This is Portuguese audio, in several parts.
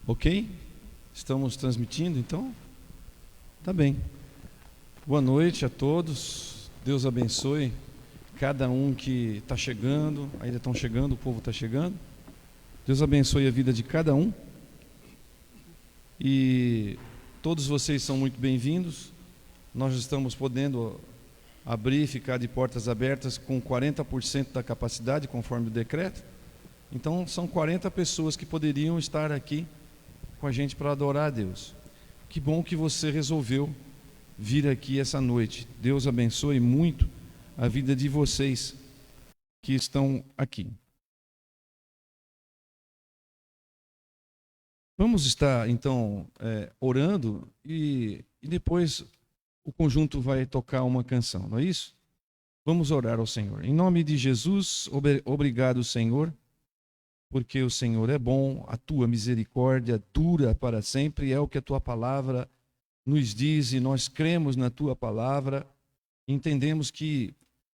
Ok? Estamos transmitindo, então? Tá bem. Boa noite a todos. Deus abençoe cada um que está chegando. Ainda estão chegando, o povo está chegando. Deus abençoe a vida de cada um. E todos vocês são muito bem-vindos. Nós estamos podendo abrir e ficar de portas abertas com 40% da capacidade, conforme o decreto. Então, são 40 pessoas que poderiam estar aqui com a gente para adorar a Deus. Que bom que você resolveu vir aqui essa noite. Deus abençoe muito a vida de vocês que estão aqui. Vamos estar então orando e depois o conjunto vai tocar uma canção, não é isso? Vamos orar ao Senhor. Em nome de Jesus, obrigado, Senhor, porque o Senhor é bom, a tua misericórdia dura para sempre, é o que a tua palavra nos diz, e nós cremos na tua palavra, entendemos que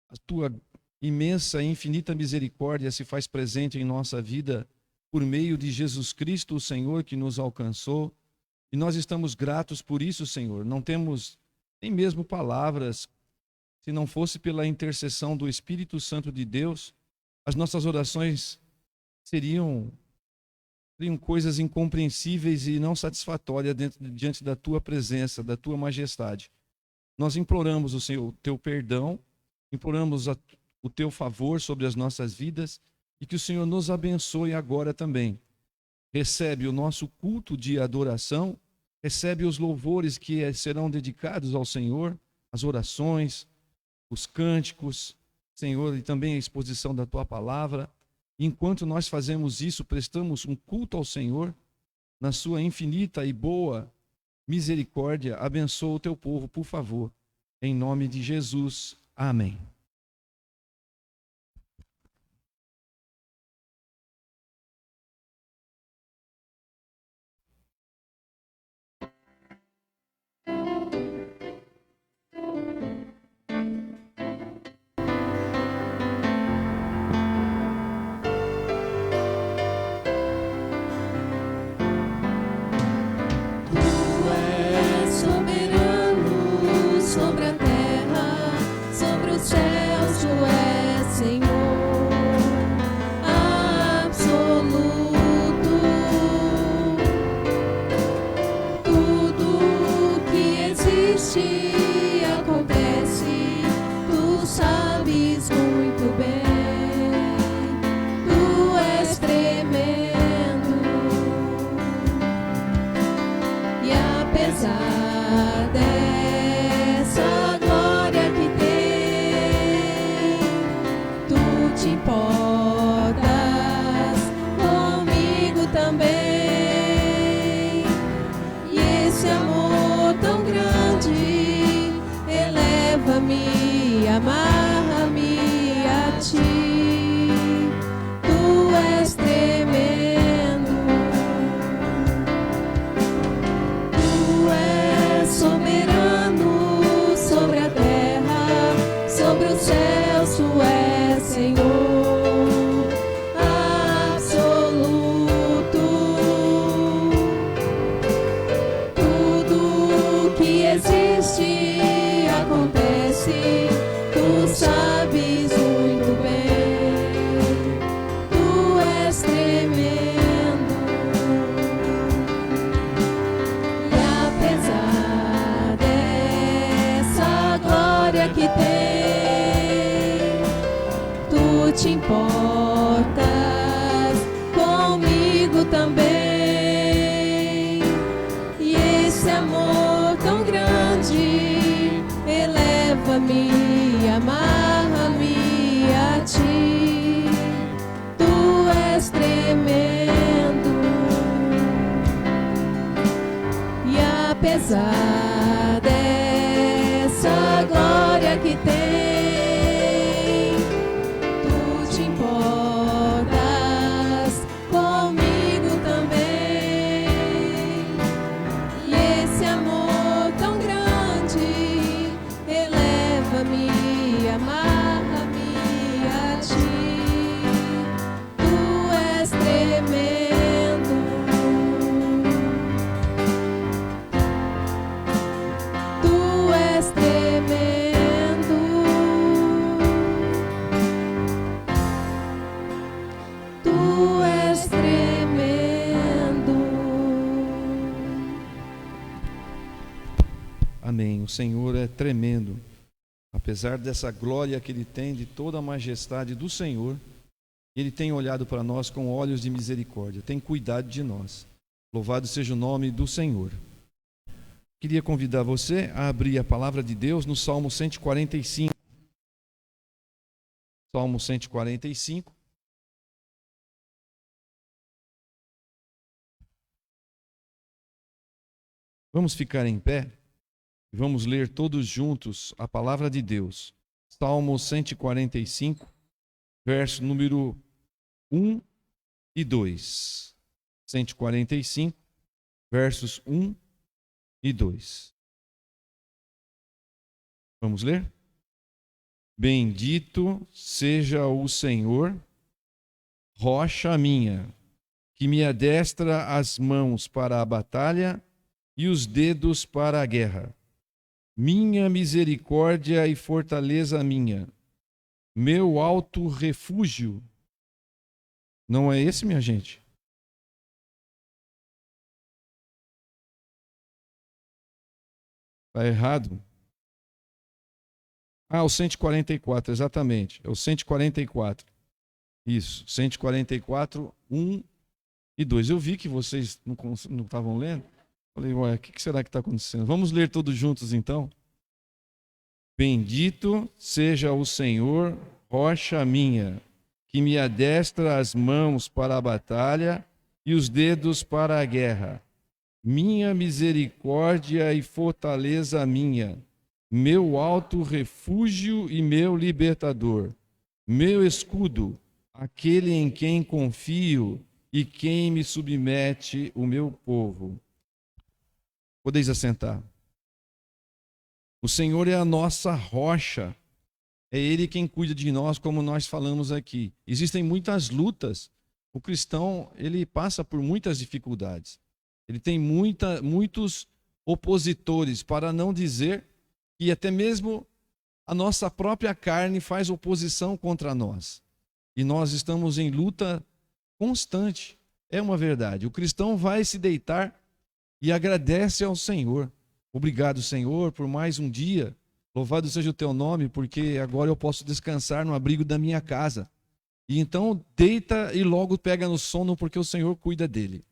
a tua imensa e infinita misericórdia se faz presente em nossa vida por meio de Jesus Cristo, o Senhor, que nos alcançou, e nós estamos gratos por isso, Senhor. Não temos nem mesmo palavras, se não fosse pela intercessão do Espírito Santo de Deus, as nossas orações seriam coisas incompreensíveis e não satisfatórias diante da tua presença, da tua majestade. Nós imploramos o teu perdão, imploramos o teu favor sobre as nossas vidas e que o Senhor nos abençoe agora também. Recebe o nosso culto de adoração, recebe os louvores que serão dedicados ao Senhor, as orações, os cânticos, Senhor, e também a exposição da tua palavra. Enquanto nós fazemos isso, prestamos um culto ao Senhor, na sua infinita e boa misericórdia, abençoa o teu povo, por favor. Em nome de Jesus. Amém. Sobre a terra, sobre os céus, tu és Senhor absoluto. Tudo que existe acontece, tu sabes muito bem. Tu és tremendo e apesar dessa glória que tem, tu te importas comigo também. E esse amor tão grande eleva-me, amarra-me a ti. Tu és tremendo, tu és soberano sobre a terra, sobre os céus, tu és Senhor absoluto. Tudo que existe acontece, tu sabes muito bem. Tu és tremendo e apesar dessa glória que tem, tu te importas comigo também. E esse amor tão grande eleva-me, amarra-me a ti. Tu és tremendo e apesar dessa glória que tem, tu te importas comigo também. E esse amor tão grande amarra-me, amarra-me a ti. Tu és tremendo. Tu és tremendo. Tu és tremendo. Amém. O Senhor é tremendo. Apesar dessa glória que Ele tem, de toda a majestade do Senhor, Ele tem olhado para nós com olhos de misericórdia, tem cuidado de nós. Louvado seja o nome do Senhor. Queria convidar você a abrir a palavra de Deus no Salmo 145. Salmo 145. Vamos ficar em pé e vamos ler todos juntos a palavra de Deus. Salmo 145, verso número 1 e 2. 145, versos 1 e 2. Vamos ler? Bendito seja o Senhor, rocha minha, que me adestra as mãos para a batalha e os dedos para a guerra. Minha misericórdia e fortaleza minha, meu alto refúgio. Não é esse, minha gente? Está errado. O 144, exatamente. É o 144. Isso, 144, 1 e 2. Eu vi que vocês não estavam lendo. Falei, ué, o que será que está acontecendo? Vamos ler todos juntos, então? Bendito seja o Senhor, rocha minha, que me adestra as mãos para a batalha e os dedos para a guerra. Minha misericórdia e fortaleza minha, meu alto refúgio e meu libertador, meu escudo, aquele em quem confio e quem me submete o meu povo. Podeis assentar. O Senhor é a nossa rocha. É Ele quem cuida de nós, como nós falamos aqui. Existem muitas lutas. O cristão, ele passa por muitas dificuldades. Ele tem muitos opositores, para não dizer que até mesmo a nossa própria carne faz oposição contra nós. E nós estamos em luta constante. É uma verdade. O cristão vai se deitar e agradece ao Senhor. Obrigado, Senhor, por mais um dia. Louvado seja o teu nome, porque agora eu posso descansar no abrigo da minha casa. E então deita e logo pega no sono, porque o Senhor cuida dele.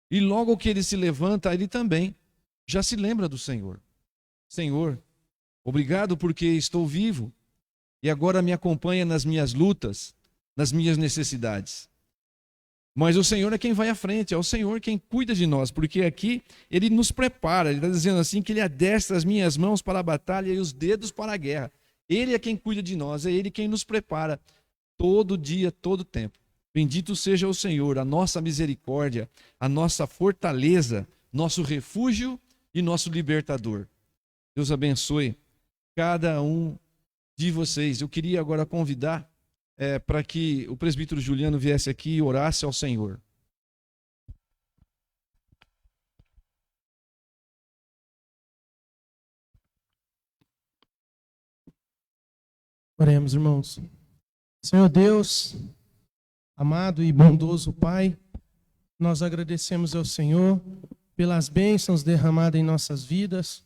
E logo que ele se levanta, ele também já se lembra do Senhor. Senhor, obrigado porque estou vivo e agora me acompanha nas minhas lutas, nas minhas necessidades. Mas o Senhor é quem vai à frente, é o Senhor quem cuida de nós, porque aqui Ele nos prepara, Ele está dizendo assim que Ele adestra as minhas mãos para a batalha e os dedos para a guerra. Ele é quem cuida de nós, é Ele quem nos prepara todo dia, todo tempo. Bendito seja o Senhor, a nossa misericórdia, a nossa fortaleza, nosso refúgio e nosso libertador. Deus abençoe cada um de vocês. Eu queria agora convidar para que o presbítero Juliano viesse aqui e orasse ao Senhor. Oremos, irmãos. Senhor Deus, amado e bondoso Pai, nós agradecemos ao Senhor pelas bênçãos derramadas em nossas vidas,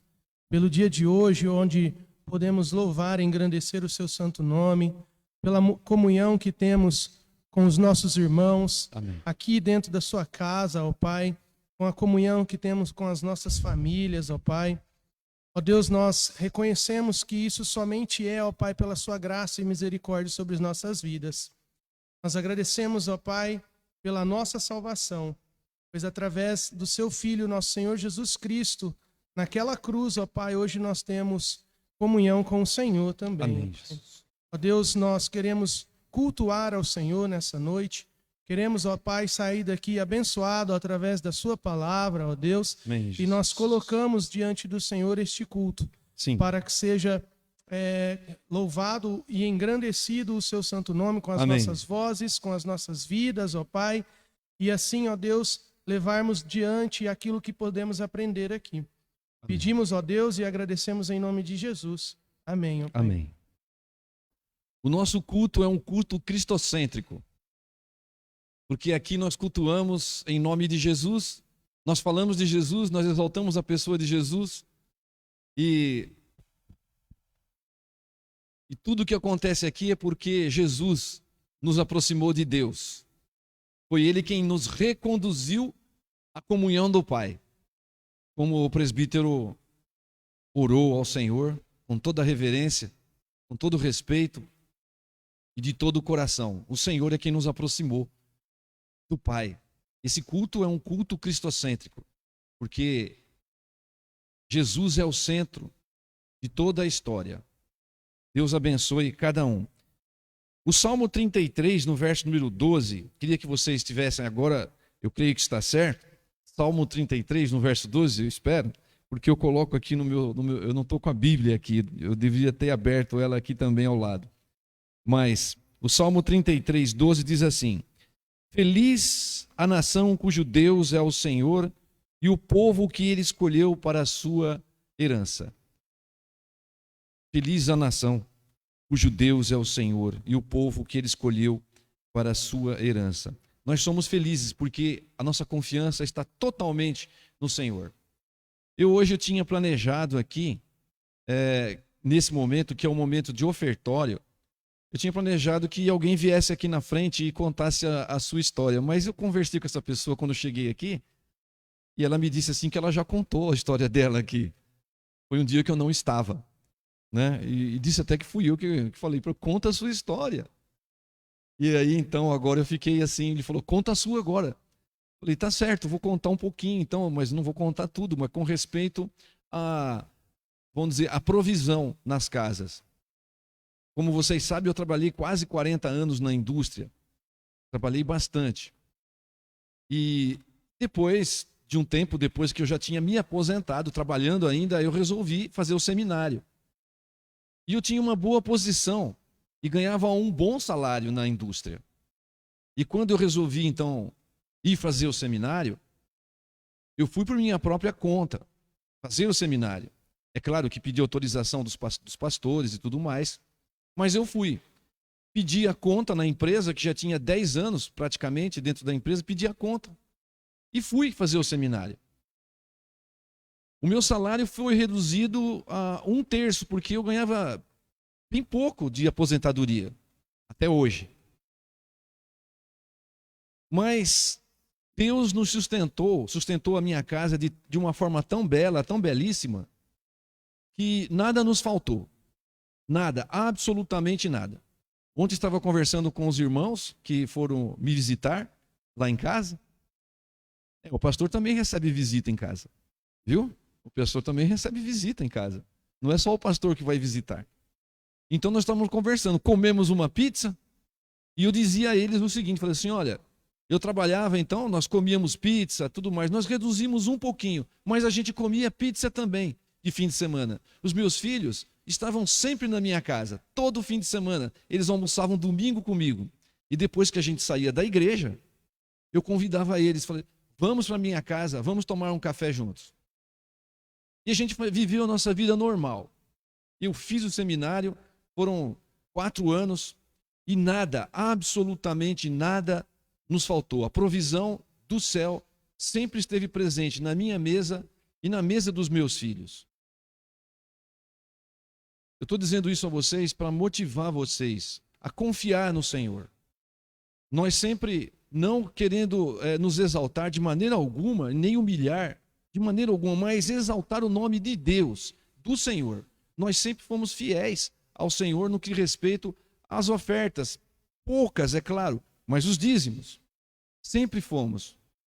pelo dia de hoje, onde podemos louvar e engrandecer o seu santo nome, pela comunhão que temos com os nossos irmãos, Amém. Aqui dentro da sua casa, ó Pai, com a comunhão que temos com as nossas famílias, ó Pai. Ó Deus, nós reconhecemos que isso somente é, ó Pai, pela sua graça e misericórdia sobre as nossas vidas. Nós agradecemos, ó Pai, pela nossa salvação, pois através do seu Filho, nosso Senhor Jesus Cristo, naquela cruz, ó Pai, hoje nós temos comunhão com o Senhor também. Amém, Jesus. Ó Deus, nós queremos cultuar ao Senhor nessa noite. Queremos, ó Pai, sair daqui abençoado através da sua palavra, ó Deus. Amém, E Jesus. nós colocamos diante do Senhor este culto, Sim. para que seja louvado e engrandecido o seu santo nome com as Amém. nossas vozes, com as nossas vidas, ó Pai, e assim, ó Deus, levarmos diante aquilo que podemos aprender aqui. Pedimos, ó Deus, e agradecemos em nome de Jesus. Amém, ó Pai. Amém. O nosso culto é um culto cristocêntrico, porque aqui nós cultuamos em nome de Jesus, nós falamos de Jesus, nós exaltamos a pessoa de Jesus, e tudo que acontece aqui é porque Jesus nos aproximou de Deus. Foi Ele quem nos reconduziu à comunhão do Pai. Como o presbítero orou ao Senhor, com toda a reverência, com todo o respeito e de todo o coração. O Senhor é quem nos aproximou do Pai. Esse culto é um culto cristocêntrico, porque Jesus é o centro de toda a história. Deus abençoe cada um. O Salmo 33, no verso número 12, queria que vocês estivessem agora, eu creio que está certo. Salmo 33, no verso 12, eu espero, porque eu coloco aqui no meu eu não estou com a Bíblia aqui, eu deveria ter aberto ela aqui também ao lado. Mas o Salmo 33, 12 diz assim: Feliz a nação cujo Deus é o Senhor e o povo que ele escolheu para a sua herança. Feliz a nação cujo Deus é o Senhor e o povo que ele escolheu para a sua herança. Nós somos felizes porque a nossa confiança está totalmente no Senhor. Hoje eu tinha planejado aqui, nesse momento, que é o momento de ofertório, eu tinha planejado que alguém viesse aqui na frente e contasse a sua história, mas eu conversei com essa pessoa quando eu cheguei aqui, e ela me disse assim que ela já contou a história dela aqui. Foi um dia que eu não estava, né? E disse até que fui eu que falei, conta a sua história. E aí, então, agora eu fiquei assim, ele falou, conta a sua agora. Eu falei, tá certo, vou contar um pouquinho então, mas não vou contar tudo, mas com respeito a, vamos dizer, a provisão nas casas. Como vocês sabem, eu trabalhei quase 40 anos na indústria. Trabalhei bastante. E depois de um tempo, depois que eu já tinha me aposentado, trabalhando ainda, eu resolvi fazer o seminário. E eu tinha uma boa posição e ganhava um bom salário na indústria. E quando eu resolvi, então, ir fazer o seminário, eu fui por minha própria conta fazer o seminário. É claro que pedi autorização dos pastores e tudo mais, mas eu fui. Pedi a conta na empresa, que já tinha 10 anos praticamente dentro da empresa, pedi a conta. E fui fazer o seminário. O meu salário foi reduzido a 1/3, porque eu ganhava bem pouco de aposentadoria, até hoje. Mas Deus nos sustentou a minha casa de uma forma tão bela, tão belíssima, que nada nos faltou. Nada, absolutamente nada. Ontem estava conversando com os irmãos que foram me visitar lá em casa. O pastor também recebe visita em casa, viu? O pastor também recebe visita em casa. Não é só o pastor que vai visitar. Então nós estávamos conversando, comemos uma pizza e eu dizia a eles o seguinte, falei assim, olha, eu trabalhava então, nós comíamos pizza, tudo mais, nós reduzimos um pouquinho, mas a gente comia pizza também de fim de semana. Os meus filhos estavam sempre na minha casa, todo fim de semana, eles almoçavam domingo comigo. E depois que a gente saía da igreja, eu convidava eles, falei, vamos para minha casa, vamos tomar um café juntos. E a gente viveu a nossa vida normal. Eu fiz o seminário, foram 4 anos e nada, absolutamente nada nos faltou. A provisão do céu sempre esteve presente na minha mesa e na mesa dos meus filhos. Eu estou dizendo isso a vocês para motivar vocês a confiar no Senhor. Nós sempre não querendo nos exaltar de maneira alguma, nem humilhar de maneira alguma, mas exaltar o nome de Deus, do Senhor. Nós sempre fomos fiéis ao Senhor no que respeito às ofertas. Poucas, é claro, mas os dízimos. Sempre fomos.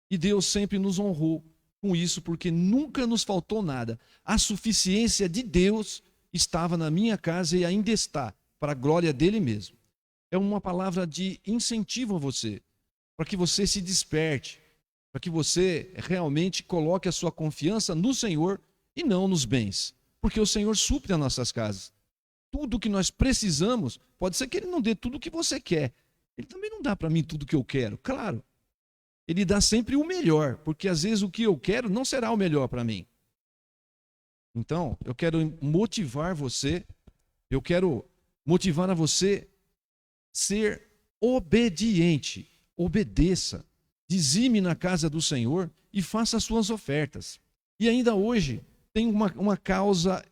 E Deus sempre nos honrou com isso, porque nunca nos faltou nada. A suficiência de Deus estava na minha casa e ainda está, para a glória dele mesmo. É uma palavra de incentivo a você, para que você se desperte, para que você realmente coloque a sua confiança no Senhor e não nos bens, porque o Senhor supre as nossas casas. tudo que nós precisamos, pode ser que ele não dê tudo o que você quer. Ele também não dá para mim tudo o que eu quero, claro. Ele dá sempre o melhor, porque às vezes o que eu quero não será o melhor para mim. Então, eu quero motivar você, eu quero motivar a você ser obediente. Obedeça, dizime na casa do Senhor e faça as suas ofertas. E ainda hoje tem uma causa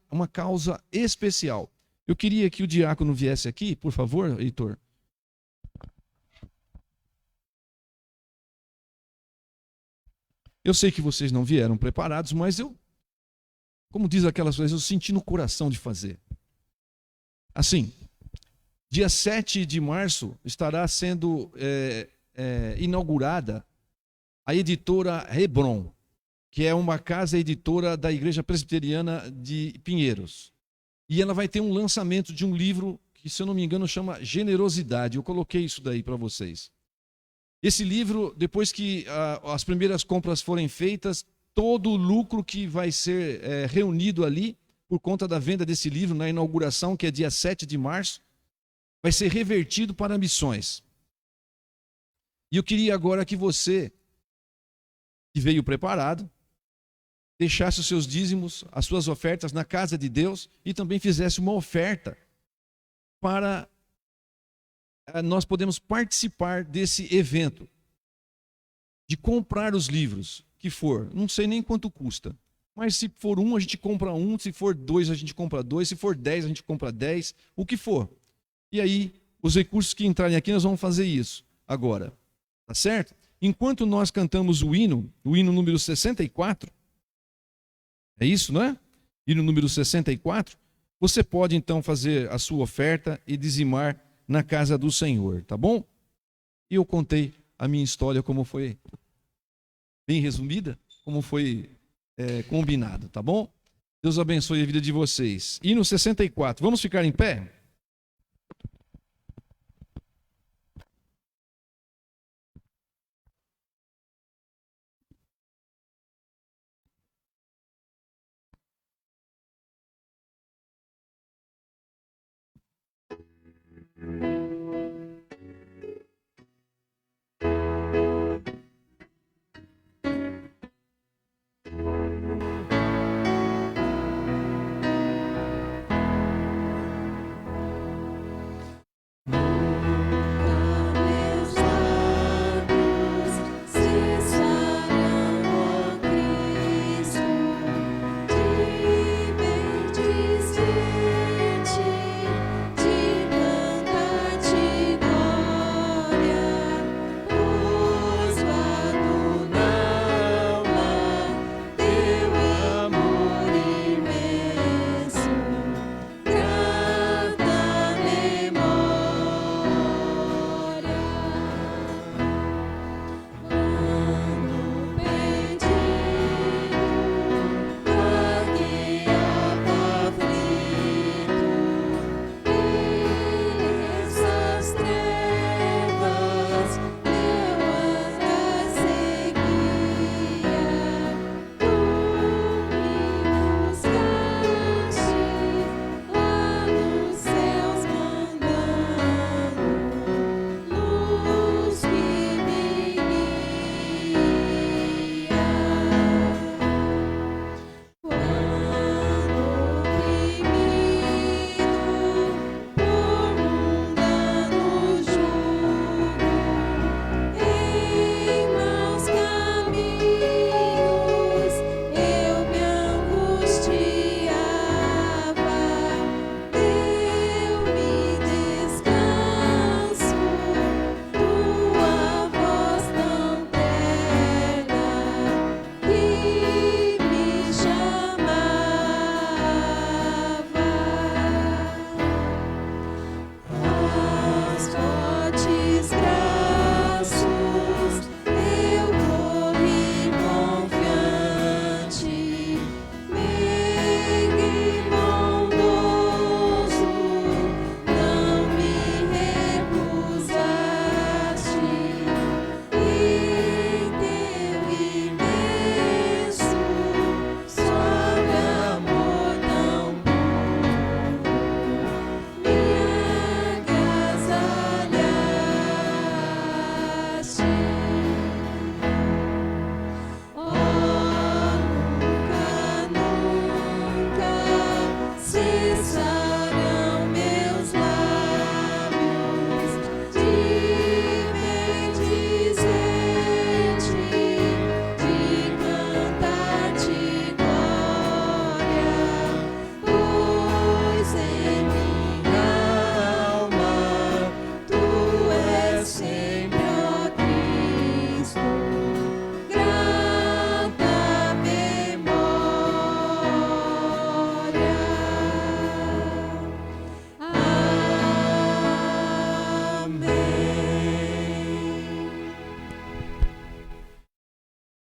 especial. Eu queria que o diácono viesse aqui, por favor, Heitor. Eu sei que vocês não vieram preparados, mas eu, como diz aquelas coisas, eu senti no coração de fazer. Assim, dia 7 de março estará sendo inaugurada a editora Hebron, que é uma casa editora da Igreja Presbiteriana de Pinheiros. E ela vai ter um lançamento de um livro que, se eu não me engano, chama Generosidade. Eu coloquei isso daí para vocês. Esse livro, depois que as primeiras compras forem feitas, todo o lucro que vai ser reunido ali, por conta da venda desse livro, na inauguração, que é dia 7 de março, vai ser revertido para missões. E eu queria agora que você, que veio preparado, deixasse os seus dízimos, as suas ofertas na casa de Deus e também fizesse uma oferta para nós podemos participar desse evento, de comprar os livros que for. Não sei nem quanto custa, mas se for um, a gente compra um, se for dois, a gente compra dois, se for 10, a gente compra 10, o que for. E aí, os recursos que entrarem aqui, nós vamos fazer isso agora. Tá certo? Enquanto nós cantamos o hino número 64, é isso, não é? Hino número 64, você pode então fazer a sua oferta e dizimar na casa do Senhor, tá bom? E eu contei a minha história como foi bem resumida, como foi combinado, tá bom? Deus abençoe a vida de vocês. Hino 64, vamos ficar em pé?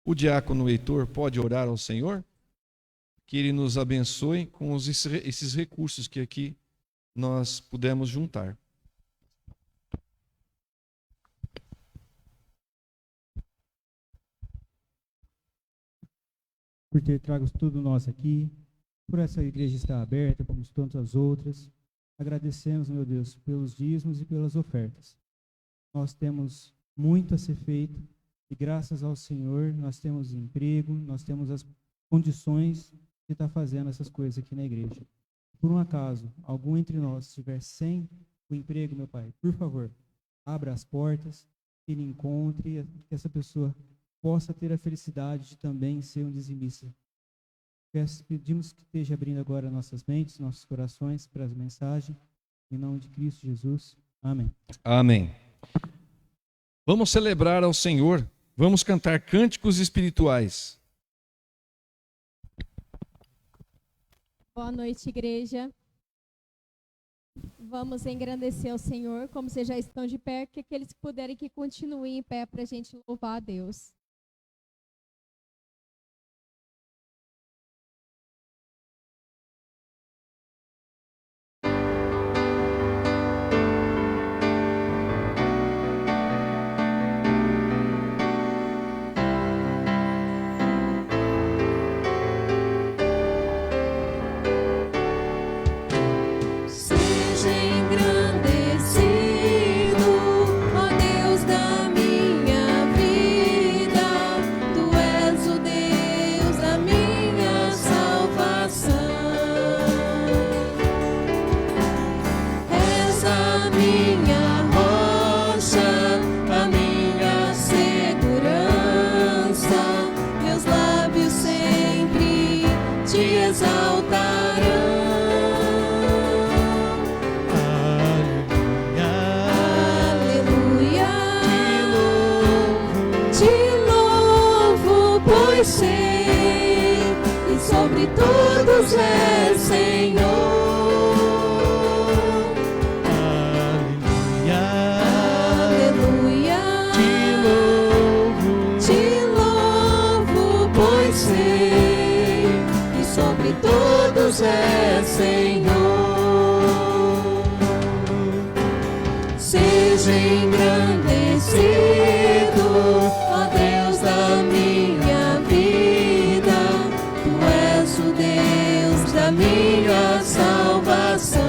O diácono Heitor pode orar ao Senhor? Que Ele nos abençoe com esses recursos que aqui nós pudemos juntar. Por ter trago tudo nós aqui, por essa igreja estar aberta, como tantas outras. Agradecemos, meu Deus, pelos dízimos e pelas ofertas. Nós temos muito a ser feito e graças ao Senhor nós temos emprego, nós temos as condições de estar fazendo essas coisas aqui na igreja. Por um acaso, algum entre nós estiver sem o emprego, meu Pai, por favor, abra as portas, que ele encontre, que essa pessoa possa ter a felicidade de também ser um dizimista. Pedimos que esteja abrindo agora nossas mentes, nossos corações para as mensagens. Em nome de Cristo Jesus. Amém. Amém. Vamos celebrar ao Senhor. Vamos cantar cânticos espirituais. Boa noite, igreja. Vamos engrandecer o Senhor, como vocês já estão de pé, que aqueles que puderem que continuem em pé para a gente louvar a Deus. Seja engrandecido, ó Deus da minha vida. Tu és o Deus da minha salvação. És a minha rocha, a minha segurança. Meus lábios sempre te exaltarão. Pois sei, e sobre todos é Senhor. Aleluia, te louvo, pois sei, e sobre todos é Senhor. Seja engrandecido, ó Deus da minha vida. Tu és o Deus da minha salvação.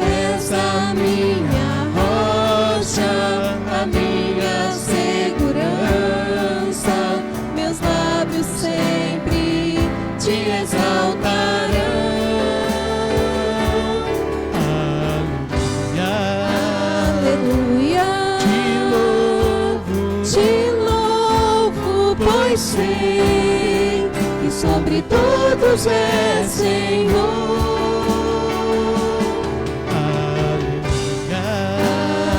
És a minha rocha, a minha segurança. Meus lábios sempre te exaltarão. Aleluia, te louvo, pois sei, e sobre todos é Senhor.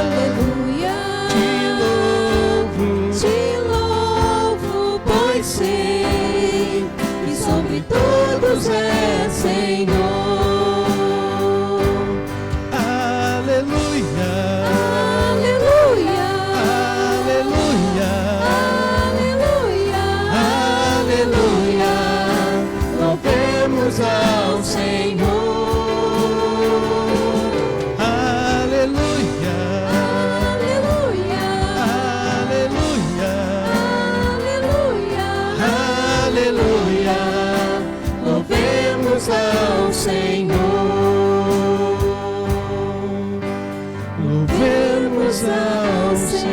Aleluia, te louvo, pois sei, e sobre todos é Senhor. Ao Senhor, aleluia, aleluia, aleluia, aleluia, aleluia, louvemos ao Senhor, louvemos ao Senhor.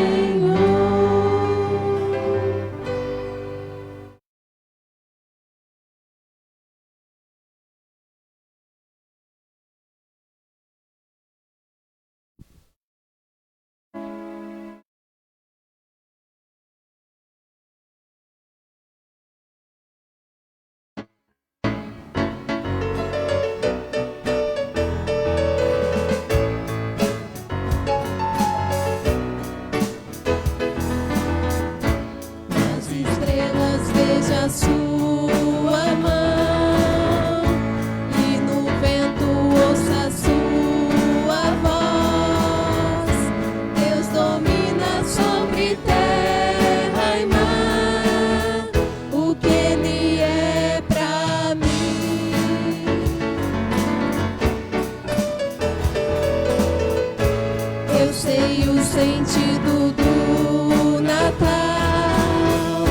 sentido do Natal,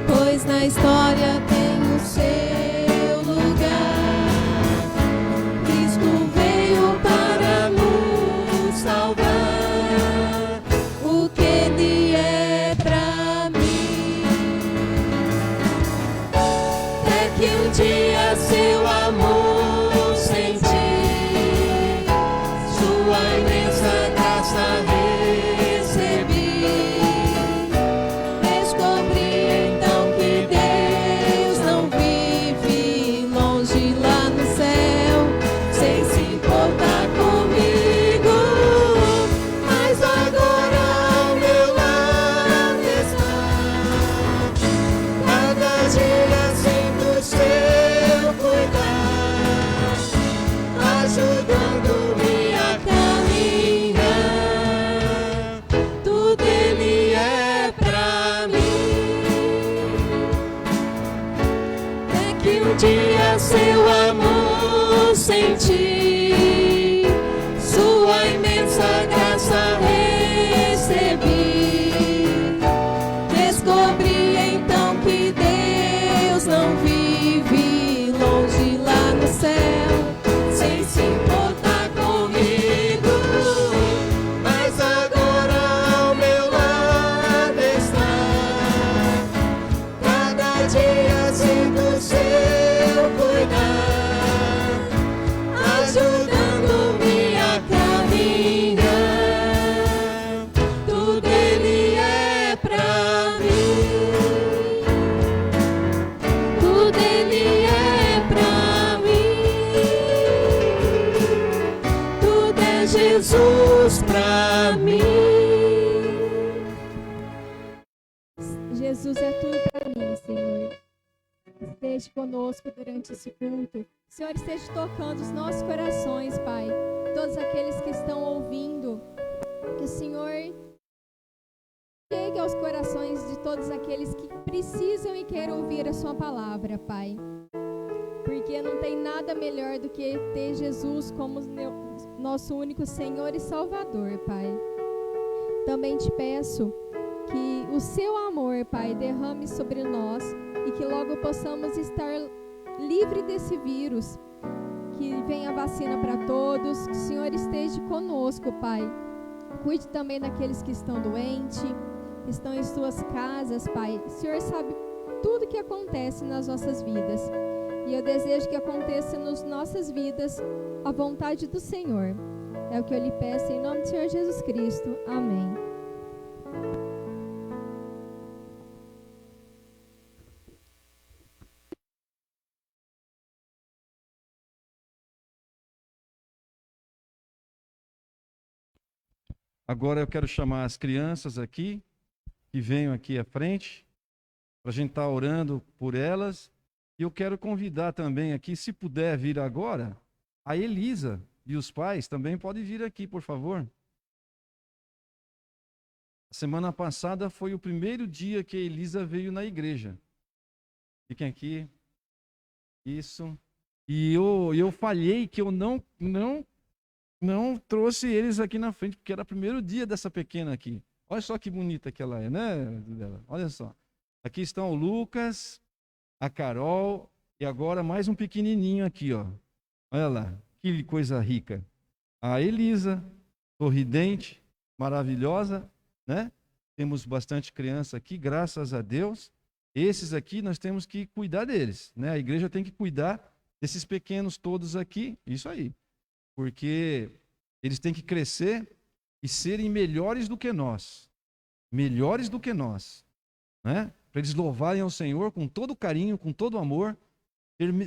pois na história tem o seu lugar. Cristo veio para nos salvar, o que Ele é pra mim. É que um dia seu amor senti, sua imensa graça recebi. Descobri então que Deus não vive longe lá no céu, sem se importar comigo. Mas agora ao meu lado está, cada dia sinto o seu cuidar, ajudando-me a caminhar. Tudo Ele é pra mim. É que um dia seu amor senti, sua imensa graça recebi. Descobri então que Deus não vive longe lá no céu, sem se importar comigo. Mas agora ao meu lado está, cada dia sinto o seu cuidar, ajudando-me a caminhar. Tudo Ele é pra mim. Tudo Ele é pra mim. Tudo é Jesus pra mim. Jesus é tudo para mim, Senhor. Esteja conosco durante esse culto. Senhor, esteja tocando os nossos corações, Pai. Todos aqueles que estão ouvindo. Que o Senhor chegue aos corações de todos aqueles que precisam e querem ouvir a sua palavra, Pai. Porque não tem nada melhor do que ter Jesus como nosso único Senhor e Salvador, Pai. Também te peço que o seu amor, Pai, derrame sobre nós e que logo possamos estar livre desse vírus, que venha a vacina para todos, que o Senhor esteja conosco, Pai. Cuide também daqueles que estão doentes, que estão em suas casas, Pai. O Senhor sabe tudo que acontece nas nossas vidas. E eu desejo que aconteça nas nossas vidas a vontade do Senhor. É o que eu lhe peço em nome do Senhor Jesus Cristo. Amém. Agora eu quero chamar as crianças aqui, que venham aqui à frente, para a gente estar orando por elas. E eu quero convidar também aqui, se puder vir agora, a Elisa e os pais também podem vir aqui, por favor. A semana passada foi o primeiro dia que a Elisa veio na igreja. Fiquem aqui. Isso. E eu falhei que eu não trouxe eles aqui na frente, porque era o primeiro dia dessa pequena aqui. Olha só que bonita que ela é, né? Olha só. Aqui estão o Lucas, a Carol e agora mais um pequenininho aqui, ó. Olha lá, que coisa rica. A Elisa, sorridente, maravilhosa, né? Temos bastante criança aqui, graças a Deus. Esses aqui nós temos que cuidar deles, né? A igreja tem que cuidar desses pequenos todos aqui, isso aí. Porque eles têm que crescer e serem melhores do que nós. Melhores do que nós, né? Para eles louvarem ao Senhor com todo carinho, com todo amor,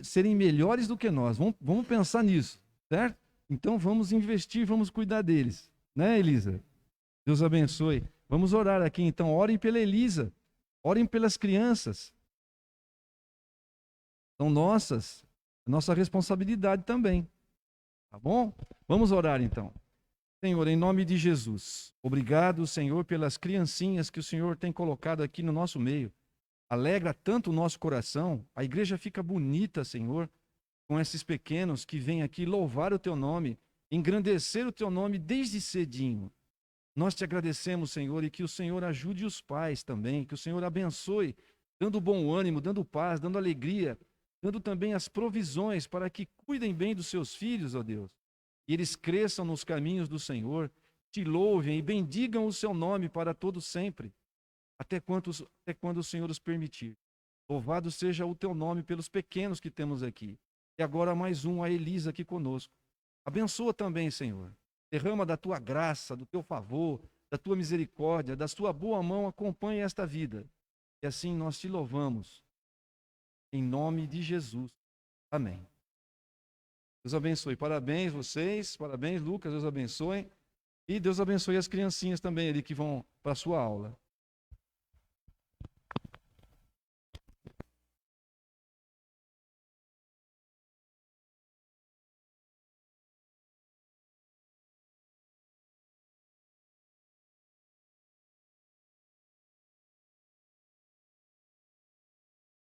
serem melhores do que nós. Vamos pensar nisso, certo? Então vamos investir, vamos cuidar deles, né, Elisa? Deus abençoe. Vamos orar aqui então. Orem pela Elisa, orem pelas crianças. São nossas, nossa responsabilidade também. Tá bom? Vamos orar então. Senhor, em nome de Jesus, obrigado, Senhor, pelas criancinhas que o Senhor tem colocado aqui no nosso meio. Alegra tanto o nosso coração, a igreja fica bonita, Senhor, com esses pequenos que vêm aqui louvar o Teu nome, engrandecer o Teu nome desde cedinho. Nós te agradecemos, Senhor, e que o Senhor ajude os pais também, que o Senhor abençoe, dando bom ânimo, dando paz, dando alegria, dando também as provisões para que cuidem bem dos seus filhos, ó Deus, e eles cresçam nos caminhos do Senhor, te louvem e bendigam o seu nome para todo sempre, até quando o Senhor os permitir. Louvado seja o teu nome pelos pequenos que temos aqui. E agora mais um, a Elisa aqui conosco. Abençoa também, Senhor. Derrama da tua graça, do teu favor, da tua misericórdia, da tua boa mão, acompanhe esta vida. E assim nós te louvamos. Em nome de Jesus. Amém. Deus abençoe. Parabéns vocês, parabéns Lucas, Deus abençoe. E Deus abençoe as criancinhas também ali que vão para a sua aula.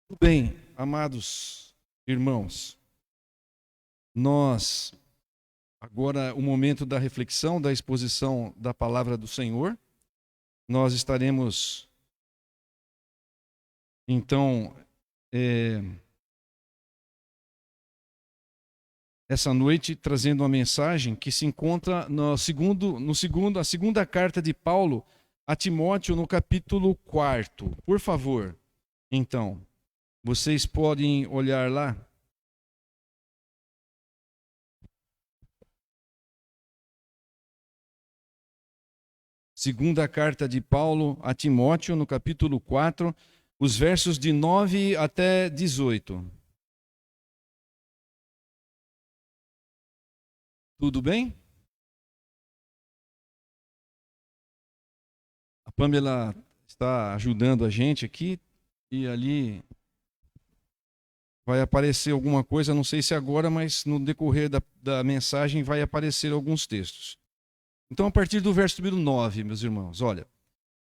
Muito bem, amados irmãos, nós, agora o momento da reflexão, da exposição da palavra do Senhor, nós estaremos, então, essa noite trazendo uma mensagem que se encontra a segunda carta de Paulo a Timóteo no capítulo 4. Por favor, então. Vocês podem olhar lá. Segunda carta de Paulo a Timóteo, no capítulo 4, os versos de 9 até 18. Tudo bem? A Pamela está ajudando a gente aqui e ali vai aparecer alguma coisa, não sei se agora, mas no decorrer da mensagem vai aparecer alguns textos. Então, a partir do verso número 9, meus irmãos, olha.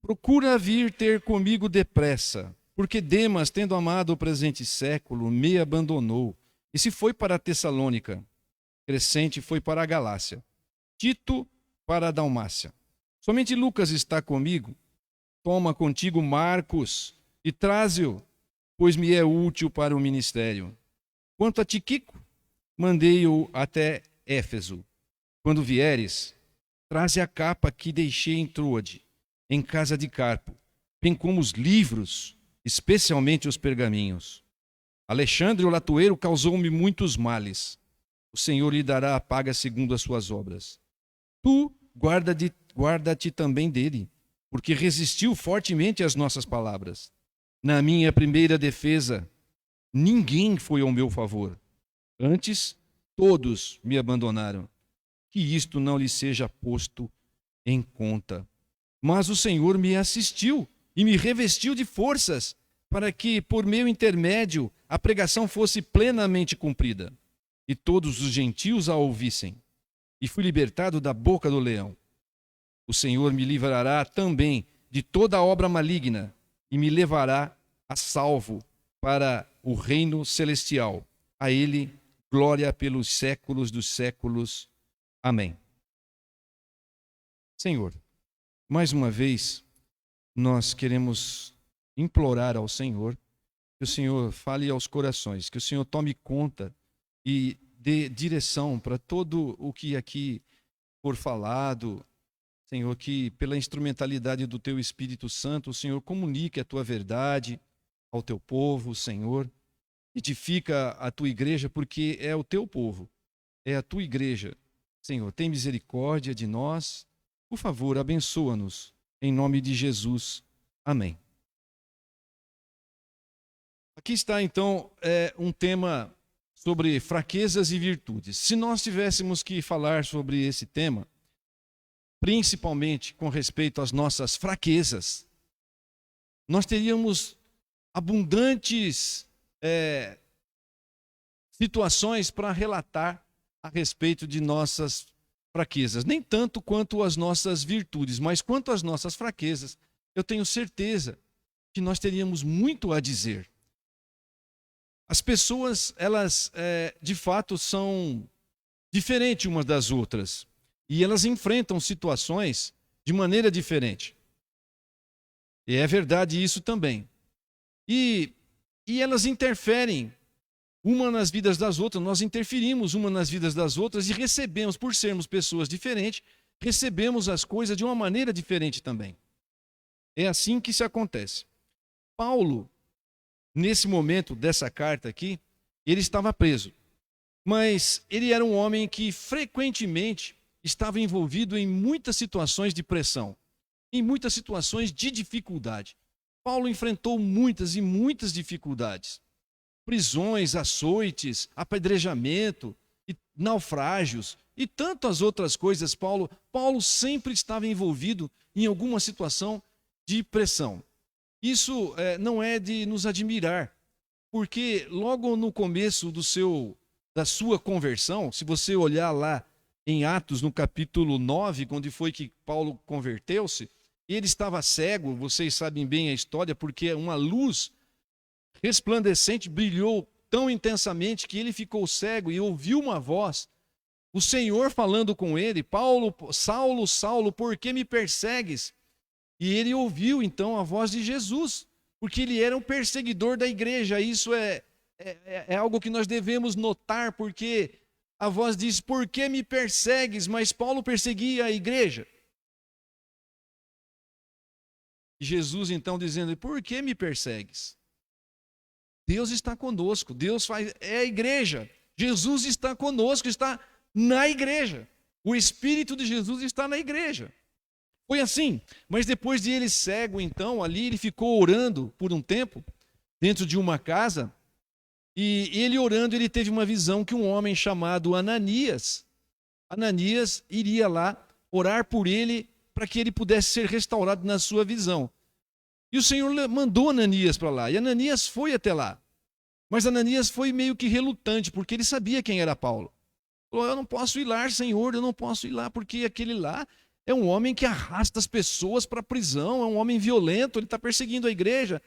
Procura vir ter comigo depressa, porque Demas, tendo amado o presente século, me abandonou e se foi para a Tessalônica. Crescente foi para a Galácia. Tito para a Dalmácia. Somente Lucas está comigo. Toma contigo Marcos e traze-o, pois me é útil para o ministério. Quanto a Tiquico, mandei-o até Éfeso. Quando vieres, traze a capa que deixei em Troade, em casa de Carpo, bem como os livros, especialmente os pergaminhos. Alexandre, o latoeiro, causou-me muitos males. O Senhor lhe dará a paga segundo as suas obras. Tu guarda-te também dele, porque resistiu fortemente às nossas palavras. Na minha primeira defesa, ninguém foi ao meu favor. Antes, todos me abandonaram. Que isto não lhe seja posto em conta. Mas o Senhor me assistiu e me revestiu de forças, para que, por meu intermédio, a pregação fosse plenamente cumprida, e todos os gentios a ouvissem. E fui libertado da boca do leão. O Senhor me livrará também de toda obra maligna, e me levará a salvo para o reino celestial. A ele glória pelos séculos dos séculos. Amém. Senhor, mais uma vez, nós queremos implorar ao Senhor que o Senhor fale aos corações, que o Senhor tome conta e dê direção para todo o que aqui for falado. Senhor, que pela instrumentalidade do Teu Espírito Santo, o Senhor comunique a Tua verdade ao Teu povo, Senhor. Edifica a Tua igreja, porque é o Teu povo, é a Tua igreja. Senhor, tem misericórdia de nós. Por favor, abençoa-nos. Em nome de Jesus. Amém. Aqui está, então, um tema sobre fraquezas e virtudes. Se nós tivéssemos que falar sobre esse tema, principalmente com respeito às nossas fraquezas, nós teríamos abundantes situações para relatar a respeito de nossas fraquezas. Nem tanto quanto as nossas virtudes, mas quanto às nossas fraquezas, eu tenho certeza que nós teríamos muito a dizer. As pessoas, elas de fato são diferentes umas das outras. E elas enfrentam situações de maneira diferente. E é verdade isso também. E elas interferem uma nas vidas das outras, nós interferimos uma nas vidas das outras e recebemos, por sermos pessoas diferentes, recebemos as coisas de uma maneira diferente também. É assim que isso acontece. Paulo, nesse momento dessa carta aqui, ele estava preso. Mas ele era um homem que frequentemente estava envolvido em muitas situações de pressão, em muitas situações de dificuldade. Paulo enfrentou muitas e muitas dificuldades. Prisões, açoites, apedrejamento, e naufrágios e tantas outras coisas. Paulo sempre estava envolvido em alguma situação de pressão. Isso não é de nos admirar, porque logo no começo da sua conversão, se você olhar lá em Atos, no capítulo 9, onde foi que Paulo converteu-se, ele estava cego, vocês sabem bem a história, porque uma luz resplandecente brilhou tão intensamente que ele ficou cego e ouviu uma voz, o Senhor falando com ele: Paulo, Saulo, Saulo, por que me persegues? E ele ouviu então a voz de Jesus, porque ele era um perseguidor da igreja. Isso é algo que nós devemos notar, porque a voz diz: por que me persegues? Mas Paulo perseguia a igreja. E Jesus então dizendo: por que me persegues? Deus está conosco, é a igreja. Jesus está conosco, está na igreja. O Espírito de Jesus está na igreja. Foi assim, mas depois de ele cego, então, ali ele ficou orando por um tempo, dentro de uma casa, e ele orando, ele teve uma visão que um homem chamado Ananias iria lá orar por ele, para que ele pudesse ser restaurado na sua visão. E o Senhor mandou Ananias para lá, e Ananias foi até lá. Mas Ananias foi meio que relutante, porque ele sabia quem era Paulo. Falou: eu não posso ir lá, Senhor, eu não posso ir lá, porque aquele lá é um homem que arrasta as pessoas para a prisão, é um homem violento, ele está perseguindo a igreja.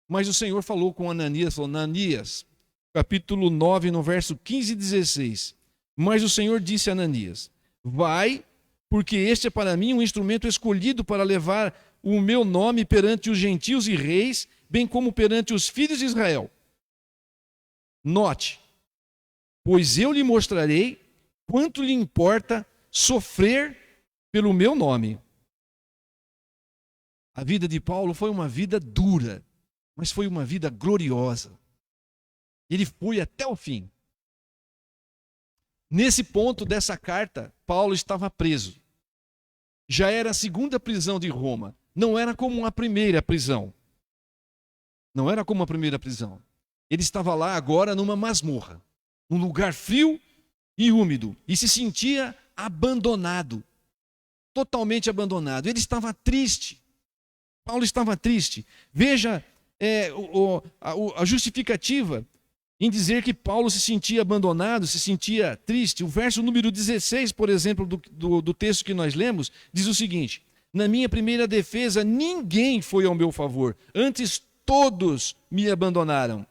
Mas o Senhor falou com Ananias, falou: Ananias, capítulo 9, no verso 15 e 16. Mas o Senhor disse a Ananias: vai, porque este é para mim um instrumento escolhido para levar o meu nome perante os gentios e reis, bem como perante os filhos de Israel. Note, pois eu lhe mostrarei quanto lhe importa sofrer pelo meu nome. A vida de Paulo foi uma vida dura, mas foi uma vida gloriosa. Ele foi até o fim. Nesse ponto dessa carta, Paulo estava preso. Já era a segunda prisão de Roma. Não era como a primeira prisão. Não era como a primeira prisão. Ele estava lá agora numa masmorra, num lugar frio e úmido, e se sentia abandonado, totalmente abandonado. Ele estava triste. Paulo estava triste. Veja a justificativa em dizer que Paulo se sentia abandonado, se sentia triste. O verso número 16, por exemplo, do texto que nós lemos, diz o seguinte: na minha primeira defesa, ninguém foi ao meu favor, antes todos me abandonaram.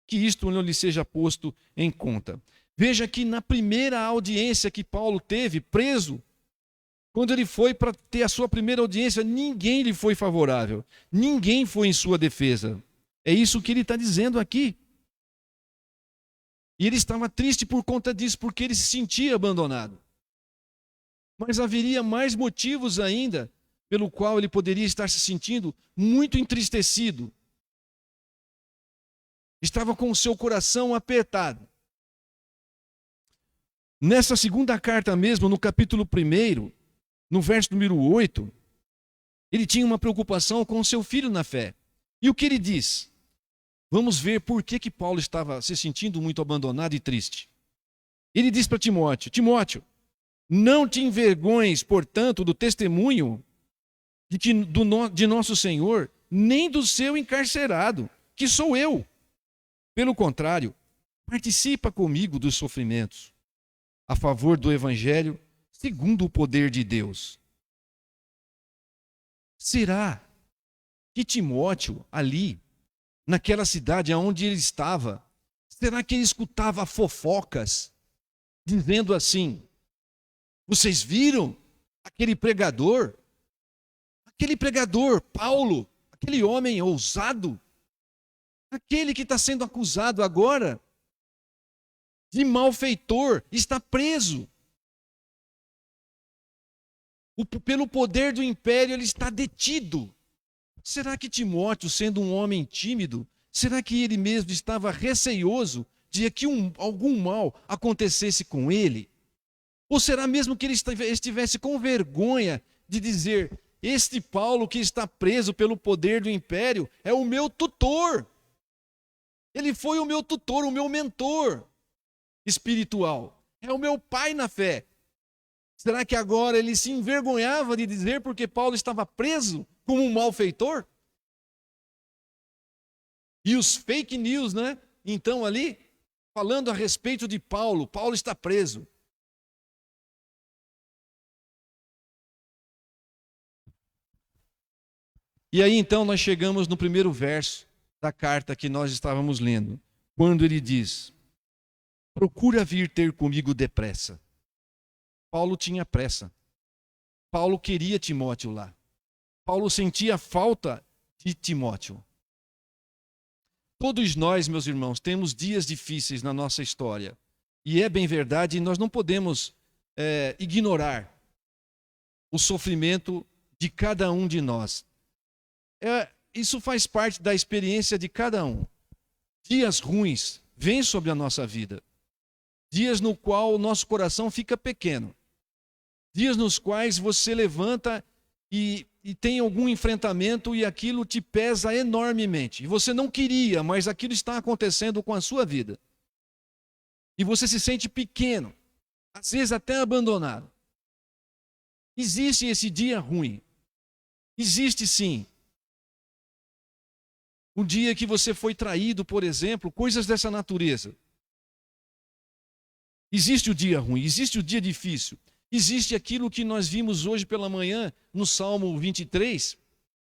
Que isto não lhe seja posto em conta. Veja que na primeira audiência que Paulo teve, preso, quando ele foi para ter a sua primeira audiência, ninguém lhe foi favorável. Ninguém foi em sua defesa. É isso que ele está dizendo aqui. E ele estava triste por conta disso, porque ele se sentia abandonado. Mas haveria mais motivos ainda pelo qual ele poderia estar se sentindo muito entristecido. Estava com o seu coração apertado. Nessa segunda carta mesmo, no capítulo 1, no verso número 8, ele tinha uma preocupação com o seu filho na fé. E o que ele diz? Vamos ver por que Paulo estava se sentindo muito abandonado e triste. Ele diz para Timóteo: Timóteo, não te envergonhes, portanto, do testemunho de nosso Senhor, nem do seu encarcerado, que sou eu. Pelo contrário, participa comigo dos sofrimentos, a favor do Evangelho, segundo o poder de Deus. Será que Timóteo, ali, naquela cidade onde ele estava, será que ele escutava fofocas, dizendo assim: vocês viram aquele pregador, Paulo, aquele homem ousado, aquele que está sendo acusado agora de malfeitor, está preso. Pelo poder do império, ele está detido. Será que Timóteo, sendo um homem tímido, será que ele mesmo estava receioso de que algum mal acontecesse com ele? Ou será mesmo que ele estivesse com vergonha de dizer: este Paulo que está preso pelo poder do império é o meu tutor. Ele foi o meu tutor, o meu mentor espiritual. É o meu pai na fé. Será que agora ele se envergonhava de dizer porque Paulo estava preso como um malfeitor? E os fake news, né? Então ali, falando a respeito de Paulo, Paulo está preso. E aí então nós chegamos no primeiro verso da carta que nós estávamos lendo, quando ele diz: procura vir ter comigo depressa. Paulo tinha pressa. Paulo queria Timóteo lá. Paulo sentia falta de Timóteo. Todos nós, meus irmãos, temos dias difíceis na nossa história. E é bem verdade, nós não podemos ignorar o sofrimento de cada um de nós. Isso faz parte da experiência de cada um. Dias ruins vêm sobre a nossa vida. Dias no qual o nosso coração fica pequeno. Dias nos quais você levanta e tem algum enfrentamento e aquilo te pesa enormemente. E você não queria, mas aquilo está acontecendo com a sua vida. E você se sente pequeno, às vezes até abandonado. Existe esse dia ruim. Existe sim. Um dia que você foi traído, por exemplo, coisas dessa natureza. Existe o dia ruim, existe o dia difícil. Existe aquilo que nós vimos hoje pela manhã no Salmo 23,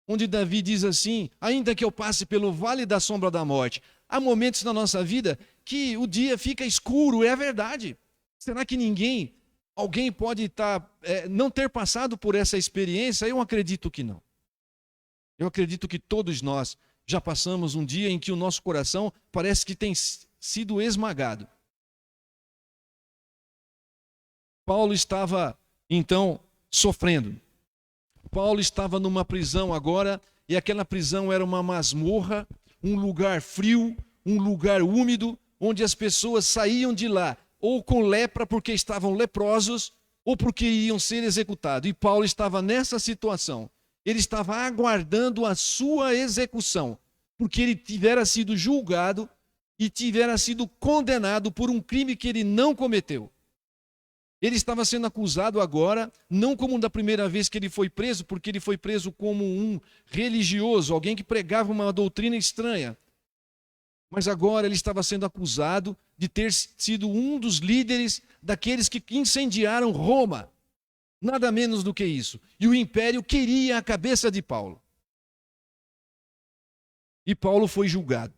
onde Davi diz assim: ainda que eu passe pelo vale da sombra da morte. Há momentos na nossa vida que o dia fica escuro, é verdade. Será que alguém pode não ter passado por essa experiência? Eu acredito que não. Eu acredito que todos nós já passamos um dia em que o nosso coração parece que tem sido esmagado. Paulo estava, então, sofrendo. Paulo estava numa prisão agora, e aquela prisão era uma masmorra, um lugar frio, um lugar úmido, onde as pessoas saíam de lá, ou com lepra porque estavam leprosos, ou porque iam ser executados. E Paulo estava nessa situação. Ele estava aguardando a sua execução, porque ele tivera sido julgado e tivera sido condenado por um crime que ele não cometeu. Ele estava sendo acusado agora, não como da primeira vez que ele foi preso, porque ele foi preso como um religioso, alguém que pregava uma doutrina estranha. Mas agora ele estava sendo acusado de ter sido um dos líderes daqueles que incendiaram Roma. Nada menos do que isso. E o império queria a cabeça de Paulo. E Paulo foi julgado.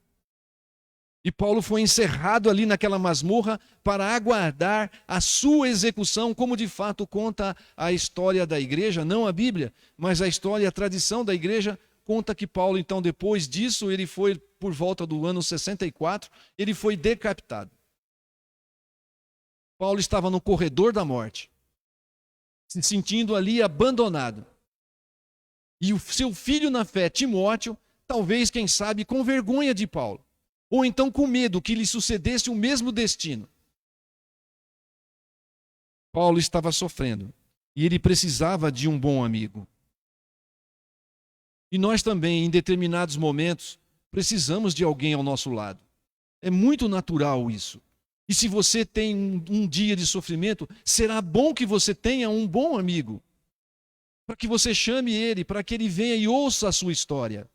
E Paulo foi encerrado ali naquela masmorra para aguardar a sua execução, como de fato conta a história da igreja, não a Bíblia, mas a história, a tradição da igreja conta que Paulo, então, depois disso, ele foi, por volta do ano 64, ele foi decapitado. Paulo estava no corredor da morte, se sentindo ali abandonado. E o seu filho na fé, Timóteo, talvez, quem sabe, com vergonha de Paulo. Ou então com medo que lhe sucedesse o mesmo destino. Paulo estava sofrendo e ele precisava de um bom amigo. E nós também, em determinados momentos, precisamos de alguém ao nosso lado. É muito natural isso. E se você tem um dia de sofrimento, será bom que você tenha um bom amigo. Para que você chame ele, para que ele venha e ouça a sua história.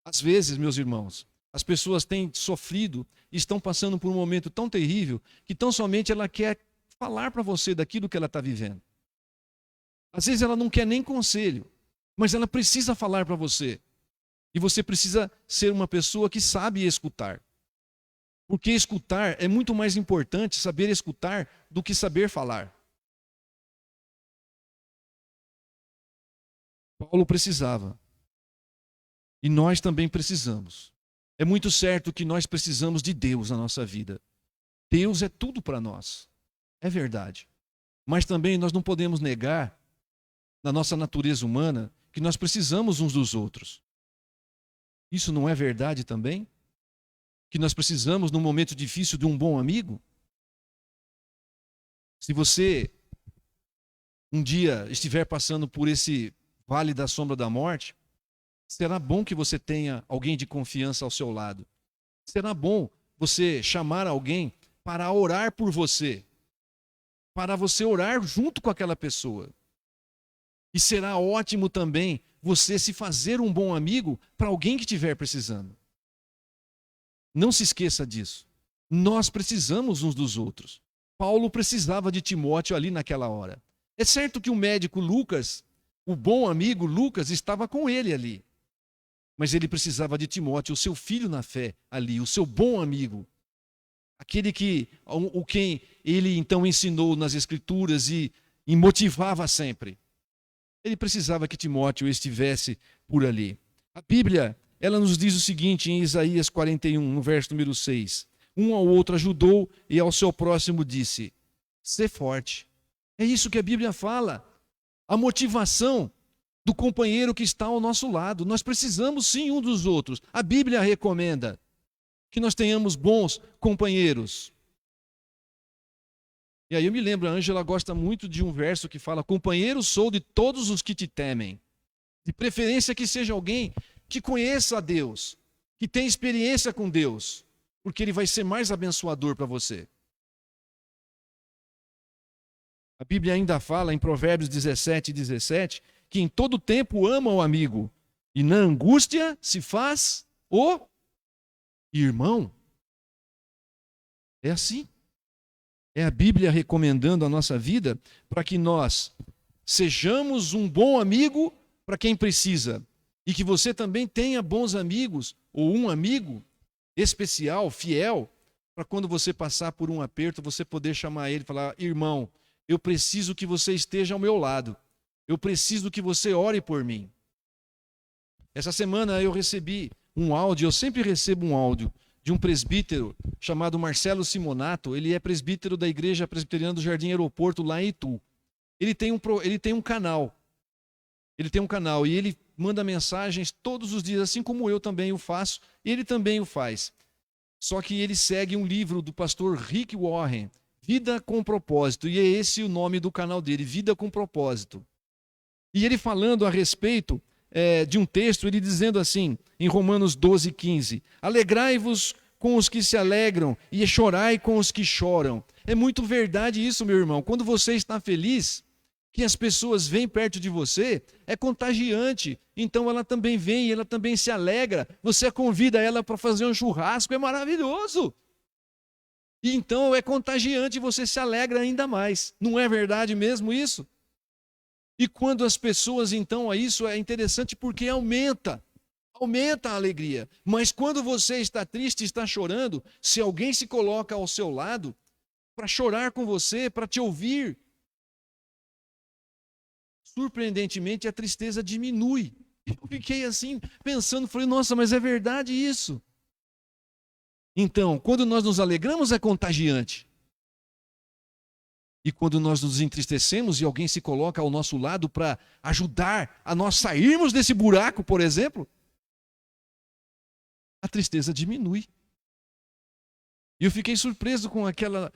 Às vezes, meus irmãos, as pessoas têm sofrido e estão passando por um momento tão terrível que tão somente ela quer falar para você daquilo que ela está vivendo. Às vezes ela não quer nem conselho, mas ela precisa falar para você. E você precisa ser uma pessoa que sabe escutar. Porque escutar é muito mais importante, saber escutar, do que saber falar. Paulo precisava. E nós também precisamos. É muito certo que nós precisamos de Deus na nossa vida. Deus é tudo para nós. É verdade. Mas também nós não podemos negar, na nossa natureza humana, que nós precisamos uns dos outros. Isso não é verdade também? Que nós precisamos, num momento difícil, de um bom amigo? Se você um dia estiver passando por esse vale da sombra da morte, será bom que você tenha alguém de confiança ao seu lado. Será bom você chamar alguém para orar por você, para você orar junto com aquela pessoa. E será ótimo também você se fazer um bom amigo para alguém que estiver precisando. Não se esqueça disso. Nós precisamos uns dos outros. Paulo precisava de Timóteo ali naquela hora. É certo que o médico Lucas, o bom amigo Lucas, estava com ele ali. Mas ele precisava de Timóteo, o seu filho na fé ali, o seu bom amigo. Aquele quem ele então ensinou nas Escrituras e motivava sempre. Ele precisava que Timóteo estivesse por ali. A Bíblia, ela nos diz o seguinte em Isaías 41, no verso número 6. Um ao outro ajudou e ao seu próximo disse: sê forte. É isso que a Bíblia fala. A motivação do companheiro que está ao nosso lado. Nós precisamos sim um dos outros. A Bíblia recomenda que nós tenhamos bons companheiros. E aí eu me lembro, a Ângela gosta muito de um verso que fala: companheiro sou de todos os que te temem. De preferência que seja alguém que conheça a Deus, que tenha experiência com Deus, porque ele vai ser mais abençoador para você. A Bíblia ainda fala em Provérbios 17, que em todo tempo ama o amigo, e na angústia se faz o irmão. É assim. É a Bíblia recomendando a nossa vida para que nós sejamos um bom amigo para quem precisa. E que você também tenha bons amigos, ou um amigo especial, fiel, para quando você passar por um aperto, você poder chamar ele e falar: irmão, eu preciso que você esteja ao meu lado. Eu preciso que você ore por mim. Essa semana eu recebi um áudio, eu sempre recebo um áudio, de um presbítero chamado Marcelo Simonato. Ele é presbítero da Igreja Presbiteriana do Jardim Aeroporto, lá em Itu. Ele tem um canal. Ele tem um canal e ele manda mensagens todos os dias, assim como eu também o faço, ele também o faz. Só que ele segue um livro do pastor Rick Warren, Vida com Propósito, e é esse o nome do canal dele, Vida com Propósito. E ele falando a respeito de um texto, ele dizendo assim, em Romanos 12:15, alegrai-vos com os que se alegram e chorai com os que choram. É muito verdade isso, meu irmão. Quando você está feliz, que as pessoas vêm perto de você, é contagiante. Então ela também vem, ela também se alegra. Você convida ela para fazer um churrasco, é maravilhoso. E então é contagiante e você se alegra ainda mais. Não é verdade mesmo isso? E quando as pessoas, então, isso é interessante porque aumenta a alegria. Mas quando você está triste, está chorando, se alguém se coloca ao seu lado para chorar com você, para te ouvir, surpreendentemente a tristeza diminui. Eu fiquei assim pensando, falei, nossa, mas é verdade isso. Então, quando nós nos alegramos é contagiante. E quando nós nos entristecemos e alguém se coloca ao nosso lado para ajudar a nós sairmos desse buraco, por exemplo, a tristeza diminui. E eu fiquei surpreso com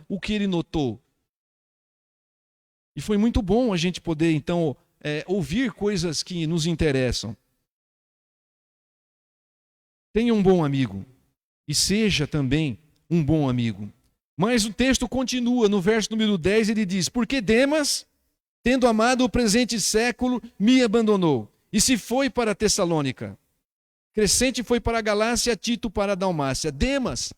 o que ele notou. E foi muito bom a gente poder, então, ouvir coisas que nos interessam. Tenha um bom amigo e seja também um bom amigo. Mas o texto continua, no verso número 10, ele diz: porque Demas, tendo amado o presente século, me abandonou, e se foi para Tessalônica. Crescente foi para a Galácia, Tito para a Dalmácia. Demas,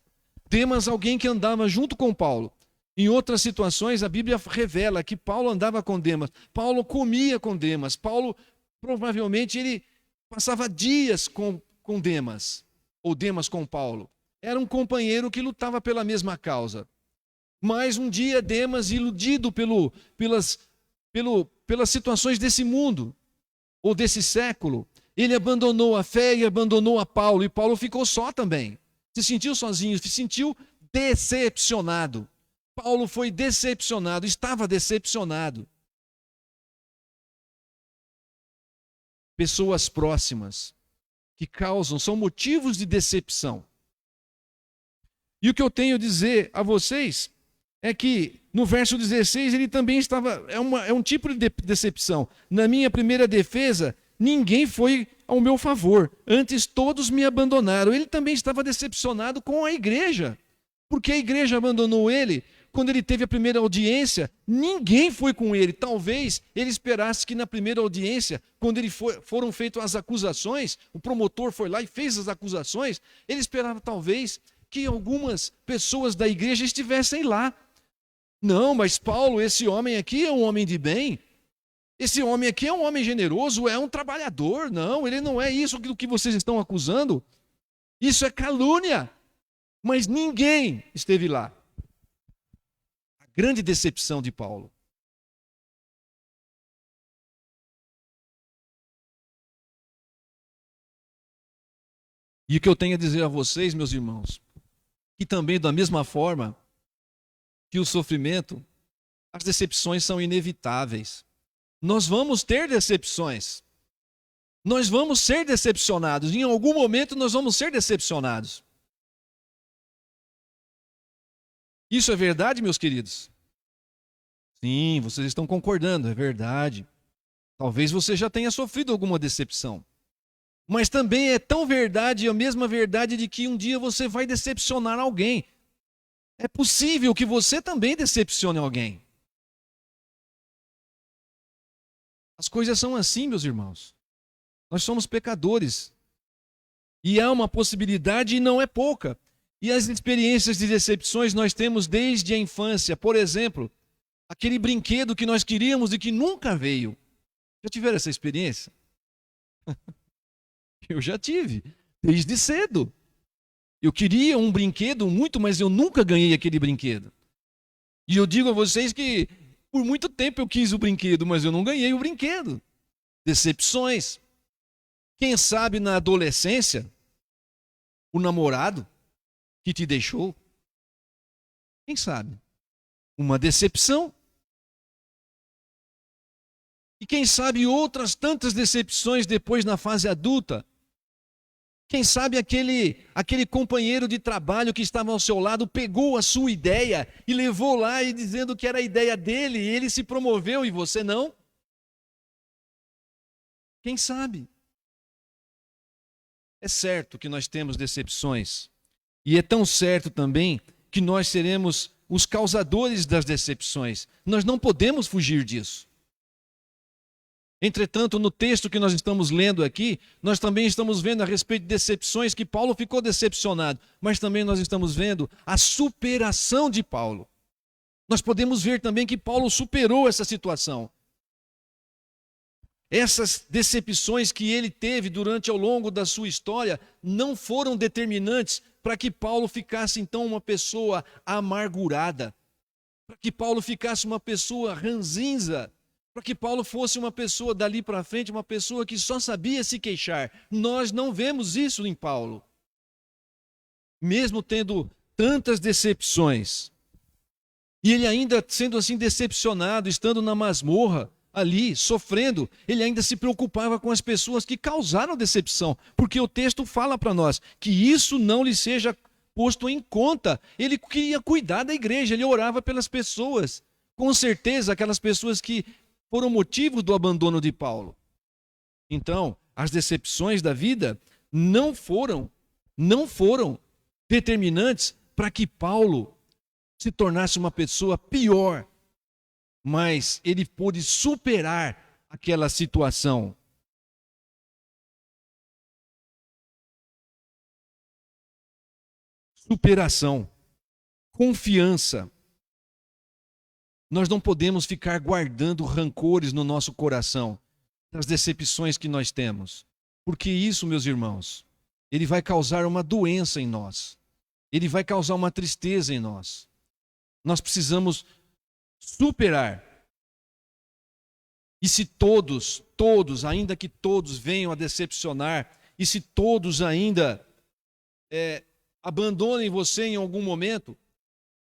alguém que andava junto com Paulo. Em outras situações, a Bíblia revela que Paulo andava com Demas. Paulo comia com Demas. Paulo, provavelmente, ele passava dias com Demas, ou Demas com Paulo. Era um companheiro que lutava pela mesma causa. Mas um dia Demas, iludido pelas situações desse mundo, ou desse século, ele abandonou a fé e abandonou a Paulo, e Paulo ficou só também. Se sentiu sozinho, se sentiu decepcionado. Paulo foi decepcionado, estava decepcionado. Pessoas próximas que são motivos de decepção. E o que eu tenho a dizer a vocês é que no verso 16 ele também estava, é um tipo de decepção. Na minha primeira defesa, ninguém foi ao meu favor, antes todos me abandonaram. Ele também estava decepcionado com a igreja, porque a igreja abandonou ele. Quando ele teve a primeira audiência, ninguém foi com ele. Talvez ele esperasse que na primeira audiência, quando foram feitas as acusações, o promotor foi lá e fez as acusações, ele esperava talvez que algumas pessoas da igreja estivessem lá. Não, mas Paulo, esse homem aqui é um homem de bem. Esse homem aqui é um homem generoso, é um trabalhador. Não, ele não é isso do que vocês estão acusando. Isso é calúnia. Mas ninguém esteve lá. A grande decepção de Paulo. E o que eu tenho a dizer a vocês, meus irmãos, que também da mesma forma que o sofrimento, as decepções são inevitáveis. Nós vamos ter decepções. Nós vamos ser decepcionados. Em algum momento nós vamos ser decepcionados. Isso é verdade, meus queridos? Sim, vocês estão concordando, é verdade. Talvez você já tenha sofrido alguma decepção. Mas também é tão verdade, a mesma verdade de que um dia você vai decepcionar alguém. É possível que você também decepcione alguém. As coisas são assim, meus irmãos. Nós somos pecadores. E há uma possibilidade, e não é pouca. E as experiências de decepções nós temos desde a infância. Por exemplo, aquele brinquedo que nós queríamos e que nunca veio. Já tiveram essa experiência? Eu já tive, desde cedo. Eu queria um brinquedo muito, mas eu nunca ganhei aquele brinquedo. E eu digo a vocês que por muito tempo eu quis o brinquedo, mas eu não ganhei o brinquedo. Decepções. Quem sabe na adolescência, o namorado que te deixou. Quem sabe? Uma decepção. E quem sabe outras tantas decepções depois na fase adulta. Quem sabe aquele companheiro de trabalho que estava ao seu lado pegou a sua ideia e levou lá e dizendo que era a ideia dele e ele se promoveu e você não? Quem sabe? É certo que nós temos decepções. E é tão certo também que nós seremos os causadores das decepções. Nós não podemos fugir disso. Entretanto, no texto que nós estamos lendo aqui, nós também estamos vendo a respeito de decepções que Paulo ficou decepcionado, mas também nós estamos vendo a superação de Paulo. Nós podemos ver também que Paulo superou essa situação. Essas decepções que ele teve durante ao longo da sua história não foram determinantes para que Paulo ficasse então uma pessoa amargurada, para que Paulo ficasse uma pessoa ranzinza, para que Paulo fosse uma pessoa dali para frente, uma pessoa que só sabia se queixar. Nós não vemos isso em Paulo. Mesmo tendo tantas decepções, e ele ainda sendo assim decepcionado, estando na masmorra, ali, sofrendo, ele ainda se preocupava com as pessoas que causaram decepção, porque o texto fala para nós que isso não lhe seja posto em conta. Ele queria cuidar da igreja, ele orava pelas pessoas, com certeza aquelas pessoas que foram motivos do abandono de Paulo. Então, as decepções da vida não foram determinantes para que Paulo se tornasse uma pessoa pior, mas ele pôde superar aquela situação. Superação, confiança. Nós não podemos ficar guardando rancores no nosso coração das decepções que nós temos, porque isso, meus irmãos, ele vai causar uma doença em nós, ele vai causar uma tristeza em nós. Nós precisamos superar E se todos, ainda que todos venham a decepcionar, e se todos ainda abandonem você em algum momento,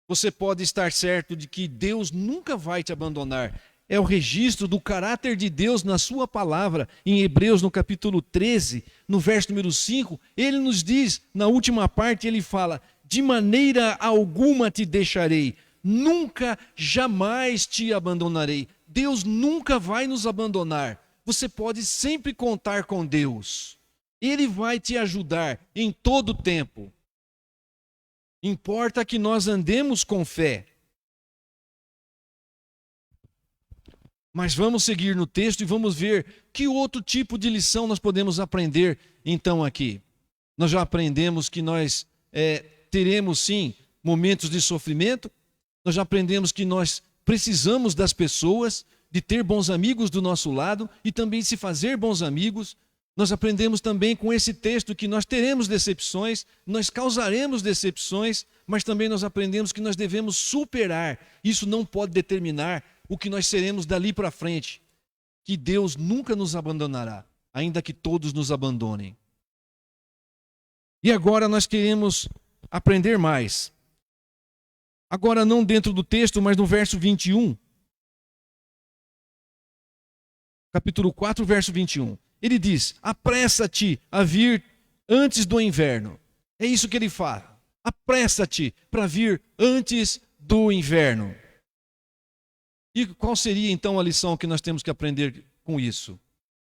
você pode estar certo de que Deus nunca vai te abandonar. É o registro do caráter de Deus na sua palavra. Em Hebreus, no capítulo 13, no verso número 5, ele nos diz, na última parte, ele fala: de maneira alguma te deixarei, nunca, jamais te abandonarei. Deus nunca vai nos abandonar. Você pode sempre contar com Deus. Ele vai te ajudar em todo o tempo. Importa que nós andemos com fé. Mas vamos seguir no texto e vamos ver que outro tipo de lição nós podemos aprender então aqui. Nós já aprendemos que nós teremos sim momentos de sofrimento. Nós já aprendemos que nós precisamos das pessoas, de ter bons amigos do nosso lado e também se fazer bons amigos. Nós aprendemos também com esse texto que nós teremos decepções, nós causaremos decepções, mas também nós aprendemos que nós devemos superar. Isso não pode determinar o que nós seremos dali para frente. Que Deus nunca nos abandonará, ainda que todos nos abandonem. E agora nós queremos aprender mais. Agora não dentro do texto, mas no verso 21. Capítulo 4, verso 21. Ele diz: apressa-te a vir antes do inverno. É isso que ele fala. Apressa-te para vir antes do inverno. E qual seria então a lição que nós temos que aprender com isso?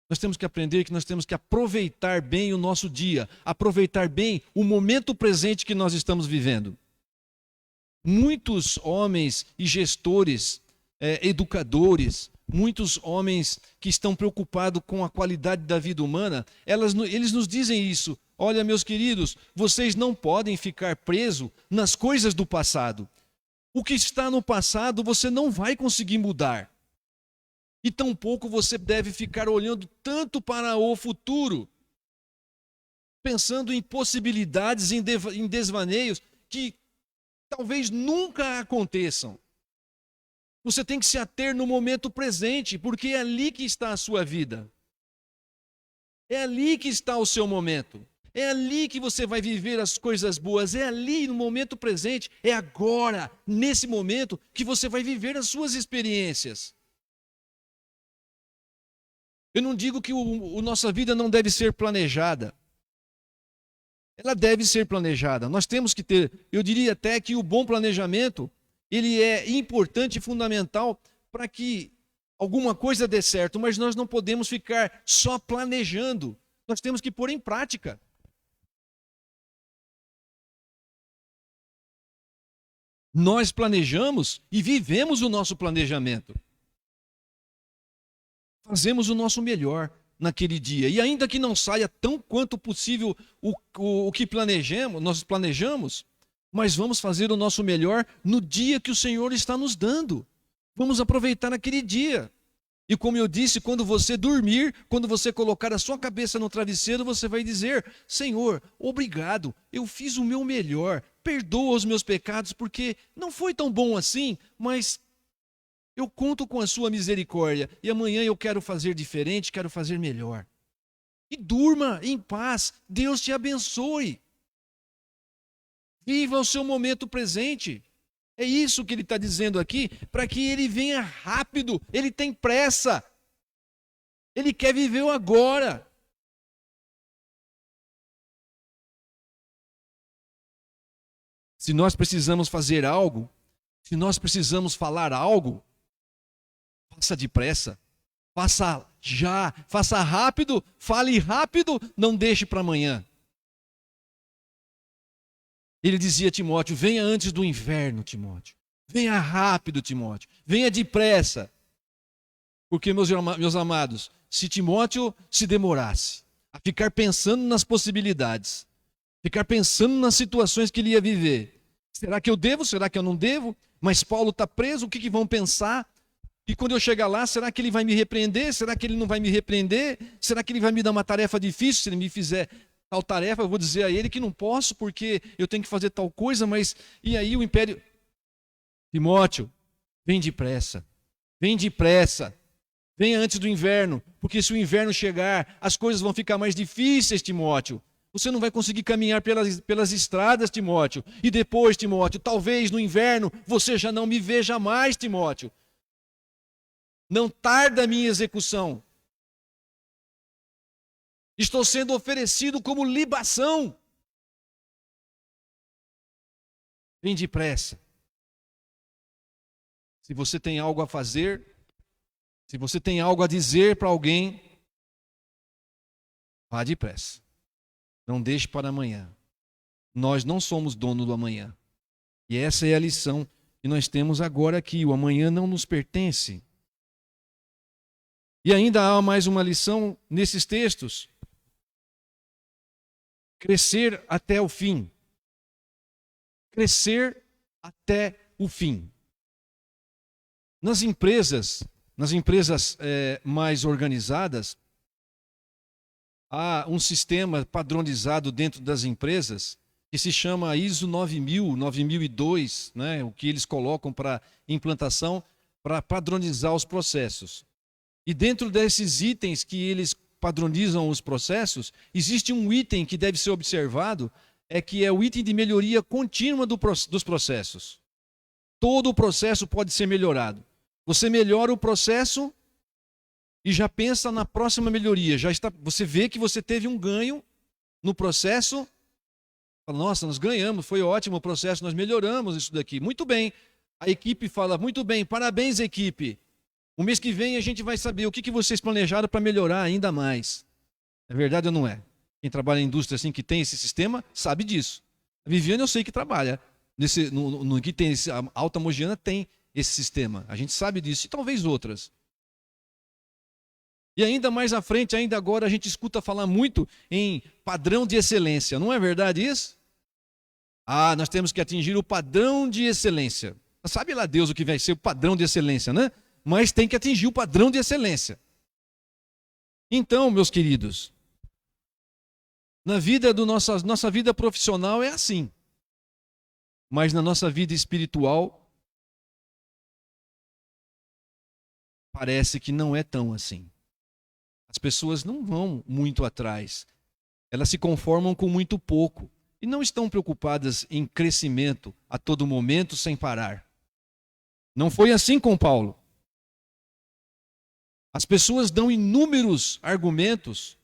Nós temos que aprender que nós temos que aproveitar bem o nosso dia, aproveitar bem o momento presente que nós estamos vivendo. Muitos homens e gestores, educadores, muitos homens que estão preocupados com a qualidade da vida humana, eles nos dizem isso. Olha, meus queridos, vocês não podem ficar presos nas coisas do passado. O que está no passado você não vai conseguir mudar. E tampouco você deve ficar olhando tanto para o futuro, pensando em possibilidades, em desvaneios que talvez nunca aconteçam. Você tem que se ater no momento presente, porque é ali que está a sua vida. É ali que está o seu momento. É ali que você vai viver as coisas boas. É ali, no momento presente. É agora, nesse momento, que você vai viver as suas experiências. Eu não digo que a nossa vida não deve ser planejada. Ela deve ser planejada. Nós temos que ter, eu diria até que o bom planejamento, ele é importante e fundamental para que alguma coisa dê certo, mas nós não podemos ficar só planejando. Nós temos que pôr em prática. Nós planejamos e vivemos o nosso planejamento. Fazemos o nosso melhor naquele dia. E ainda que não saia tão quanto possível o que nós planejamos, mas vamos fazer o nosso melhor no dia que o Senhor está nos dando. Vamos aproveitar aquele dia. E como eu disse, quando você dormir, quando você colocar a sua cabeça no travesseiro, você vai dizer: Senhor, obrigado, eu fiz o meu melhor, perdoa os meus pecados, porque não foi tão bom assim, mas eu conto com a sua misericórdia, e amanhã eu quero fazer diferente, quero fazer melhor. E durma em paz, Deus te abençoe. Viva o seu momento presente. É isso que ele está dizendo aqui, para que ele venha rápido. Ele tem pressa. Ele quer viver o agora. Se nós precisamos fazer algo, se nós precisamos falar algo, faça depressa. Faça já, faça rápido, fale rápido, não deixe para amanhã. Ele dizia a Timóteo: venha antes do inverno, Timóteo. Venha rápido, Timóteo. Venha depressa. Porque, meus amados, se Timóteo se demorasse a ficar pensando nas possibilidades, ficar pensando nas situações que ele ia viver, será que eu devo? Será que eu não devo? Mas Paulo está preso, o que vão pensar? E quando eu chegar lá, será que ele vai me repreender? Será que ele não vai me repreender? Será que ele vai me dar uma tarefa difícil? Se ele me fizer tal tarefa, eu vou dizer a ele que não posso porque eu tenho que fazer tal coisa, mas e aí o império... Timóteo, vem depressa, vem depressa, Venha antes do inverno, porque se o inverno chegar, as coisas vão ficar mais difíceis, Timóteo. Você não vai conseguir caminhar pelas estradas, Timóteo. E depois, Timóteo, talvez no inverno você já não me veja mais, Timóteo. Não tarda a minha execução. Estou sendo oferecido como libação. Vem depressa. Se você tem algo a fazer, se você tem algo a dizer para alguém, vá depressa. Não deixe para amanhã. Nós não somos dono do amanhã. E essa é a lição que nós temos agora aqui. O amanhã não nos pertence. E ainda há mais uma lição nesses textos. Crescer até o fim. Crescer até o fim. Nas empresas mais organizadas, há um sistema padronizado dentro das empresas que se chama ISO 9000, 9002, né? O que eles colocam para implantação, para padronizar os processos. E dentro desses itens que eles padronizam os processos, existe um item que deve ser observado, que é o item de melhoria contínua dos processos. Todo o processo pode ser melhorado. Você melhora o processo e já pensa na próxima melhoria. Você vê que você teve um ganho no processo. Fala, nossa, nós ganhamos, foi ótimo o processo, nós melhoramos isso daqui. Muito bem. A equipe fala, muito bem, parabéns, equipe. O mês que vem a gente vai saber o que vocês planejaram para melhorar ainda mais. É verdade ou não é? Quem trabalha em indústria assim que tem esse sistema sabe disso. A Viviane eu sei que trabalha. No que tem a Alta Mogiana tem esse sistema. A gente sabe disso e talvez outras. E ainda mais à frente, ainda agora, a gente escuta falar muito em padrão de excelência. Não é verdade isso? Ah, nós temos que atingir o padrão de excelência. Sabe lá Deus o que vai ser o padrão de excelência, né? Mas tem que atingir o padrão de excelência. Então, meus queridos, na vida nossa vida profissional é assim. Mas na nossa vida espiritual, parece que não é tão assim. As pessoas não vão muito atrás. Elas se conformam com muito pouco. E não estão preocupadas em crescimento a todo momento sem parar. Não foi assim com Paulo. As pessoas dão inúmeros argumentos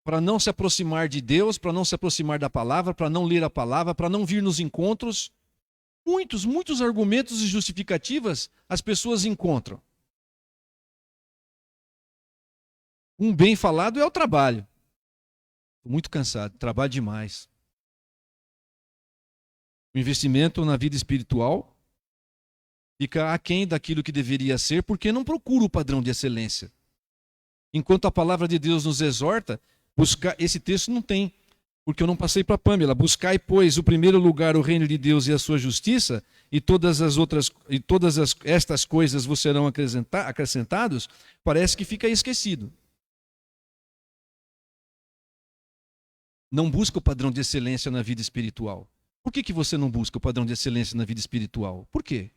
para não se aproximar de Deus, para não se aproximar da palavra, para não ler a palavra, para não vir nos encontros. Muitos argumentos e justificativas as pessoas encontram. Um bem falado é o trabalho. Estou muito cansado, trabalho demais. O investimento na vida espiritual fica aquém daquilo que deveria ser, porque não procura o padrão de excelência. Enquanto a palavra de Deus nos exorta, buscar, esse texto não tem, porque eu não passei para a Pâmela. Buscai, pois, o primeiro lugar o reino de Deus e a sua justiça, e todas estas coisas vos serão acrescentados, parece que fica esquecido. Não busca o padrão de excelência na vida espiritual. Por que você não busca o padrão de excelência na vida espiritual? Por quê?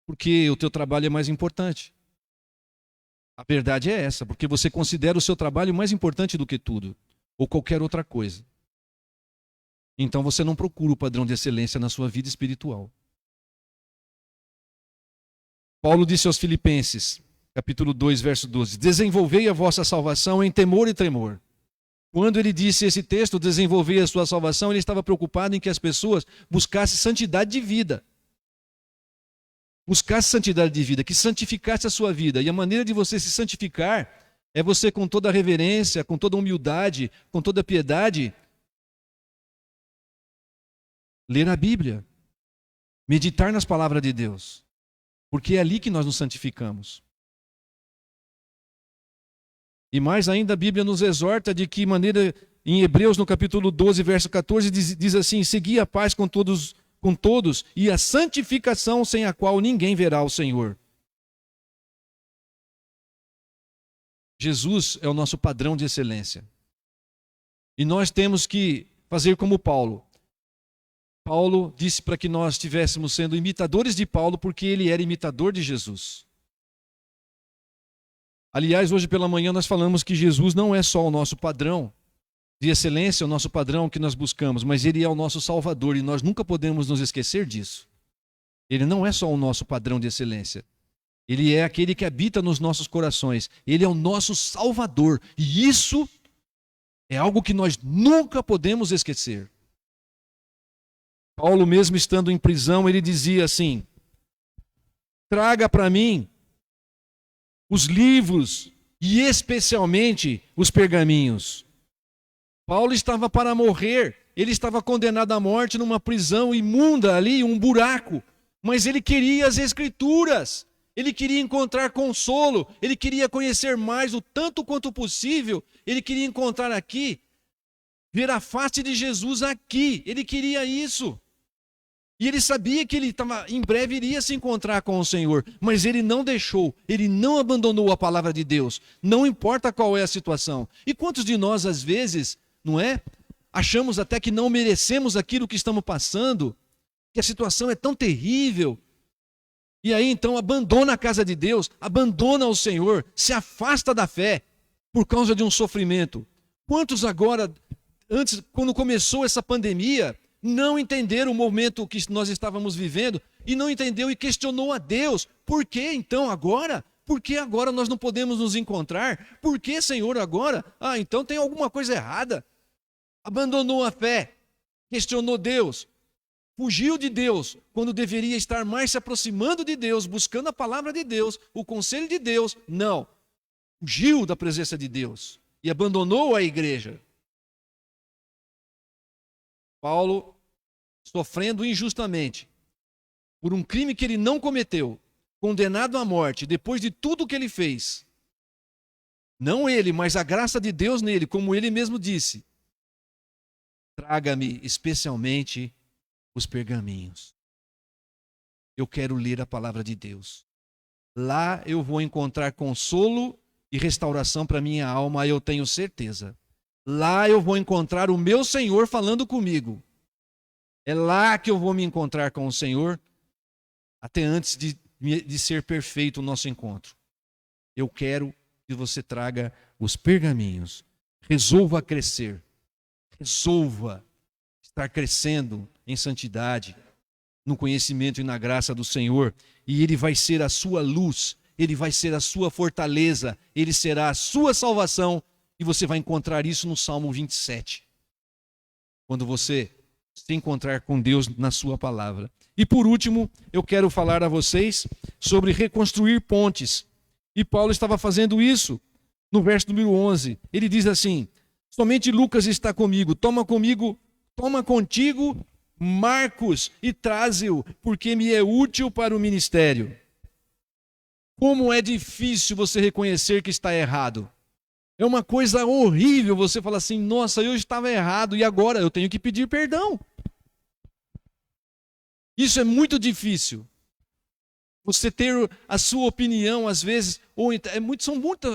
Porque o teu trabalho é mais importante. A verdade é essa, porque você considera o seu trabalho mais importante do que tudo, ou qualquer outra coisa. Então você não procura o padrão de excelência na sua vida espiritual. Paulo disse aos Filipenses, capítulo 2, verso 12, desenvolvei a vossa salvação em temor e tremor. Quando ele disse esse texto, desenvolver a sua salvação, ele estava preocupado em que as pessoas buscassem santidade de vida. Buscasse santidade de vida, que santificasse a sua vida. E a maneira de você se santificar é você, com toda a reverência, com toda a humildade, com toda a piedade, ler a Bíblia, meditar nas palavras de Deus, porque é ali que nós nos santificamos. E mais ainda, a Bíblia nos exorta de que maneira, em Hebreus, no capítulo 12, verso 14, diz assim, segui a paz com todos e a santificação sem a qual ninguém verá o Senhor. Jesus é o nosso padrão de excelência. E nós temos que fazer como Paulo. Paulo disse para que nós estivéssemos sendo imitadores de Paulo porque ele era imitador de Jesus. Aliás, hoje pela manhã nós falamos que Jesus não é só o nosso padrão de excelência, o nosso padrão que nós buscamos, mas Ele é o nosso Salvador e nós nunca podemos nos esquecer disso. Ele não é só o nosso padrão de excelência. Ele é aquele que habita nos nossos corações. Ele é o nosso Salvador. E isso é algo que nós nunca podemos esquecer. Paulo, mesmo estando em prisão, ele dizia assim: traga para mim os livros e especialmente os pergaminhos. Paulo estava para morrer, ele estava condenado à morte numa prisão imunda ali, um buraco, mas ele queria as Escrituras, ele queria encontrar consolo, ele queria conhecer mais o tanto quanto possível, ele queria encontrar aqui, ver a face de Jesus aqui, ele queria isso. E ele sabia que ele em breve iria se encontrar com o Senhor, mas ele não deixou, ele não abandonou a palavra de Deus, não importa qual é a situação. E quantos de nós, às vezes, não é? Achamos até que não merecemos aquilo que estamos passando, que a situação é tão terrível. E aí então abandona a casa de Deus, abandona o Senhor, se afasta da fé por causa de um sofrimento. Quantos agora, antes, quando começou essa pandemia, não entenderam o momento que nós estávamos vivendo e não entendeu e questionou a Deus? Por que então agora? Por que agora nós não podemos nos encontrar? Por que, Senhor, agora? Ah, então tem alguma coisa errada. Abandonou a fé, questionou Deus, fugiu de Deus, quando deveria estar mais se aproximando de Deus, buscando a palavra de Deus, o conselho de Deus. Não, fugiu da presença de Deus e abandonou a igreja. Paulo, sofrendo injustamente por um crime que ele não cometeu, condenado à morte, depois de tudo que ele fez, não ele, mas a graça de Deus nele, como ele mesmo disse: traga-me especialmente os pergaminhos. Eu quero ler a palavra de Deus. Lá eu vou encontrar consolo e restauração para minha alma, eu tenho certeza. Lá eu vou encontrar o meu Senhor falando comigo. É lá que eu vou me encontrar com o Senhor, até antes de ser perfeito o nosso encontro. Eu quero que você traga os pergaminhos. Resolva crescer. Resolva estar crescendo em santidade, no conhecimento e na graça do Senhor. E Ele vai ser a sua luz, Ele vai ser a sua fortaleza, Ele será a sua salvação. E você vai encontrar isso no Salmo 27. Quando você se encontrar com Deus na sua palavra. E por último, eu quero falar a vocês sobre reconstruir pontes. E Paulo estava fazendo isso no verso número 11. Ele diz assim: somente Lucas está comigo, toma contigo Marcos e traze-o, porque me é útil para o ministério. Como é difícil você reconhecer que está errado. É uma coisa horrível você falar assim: nossa, eu estava errado e agora eu tenho que pedir perdão. Isso é muito difícil. Você ter a sua opinião, às vezes,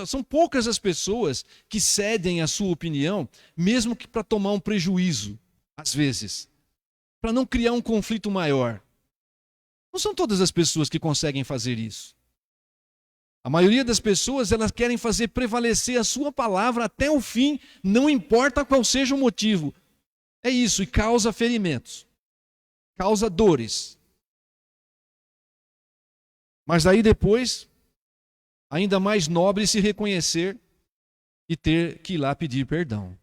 são poucas as pessoas que cedem a sua opinião, mesmo que para tomar um prejuízo, às vezes, para não criar um conflito maior. Não são todas as pessoas que conseguem fazer isso. A maioria das pessoas, elas querem fazer prevalecer a sua palavra até o fim, não importa qual seja o motivo. É isso, e causa ferimentos, causa dores. Mas aí depois, ainda mais nobre se reconhecer e ter que ir lá pedir perdão.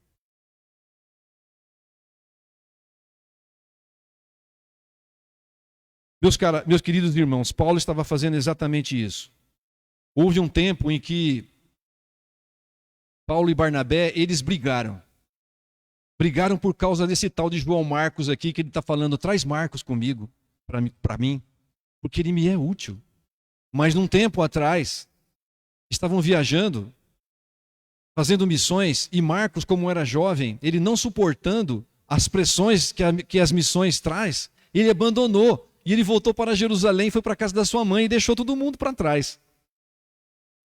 Meus queridos irmãos, Paulo estava fazendo exatamente isso. Houve um tempo em que Paulo e Barnabé, eles brigaram. Brigaram por causa desse tal de João Marcos aqui, que ele está falando: traz Marcos comigo, para mim, porque ele me é útil. Mas num tempo atrás, estavam viajando, fazendo missões, e Marcos, como era jovem, ele não suportando as pressões que as missões traz, ele abandonou, e ele voltou para Jerusalém, foi para a casa da sua mãe e deixou todo mundo para trás.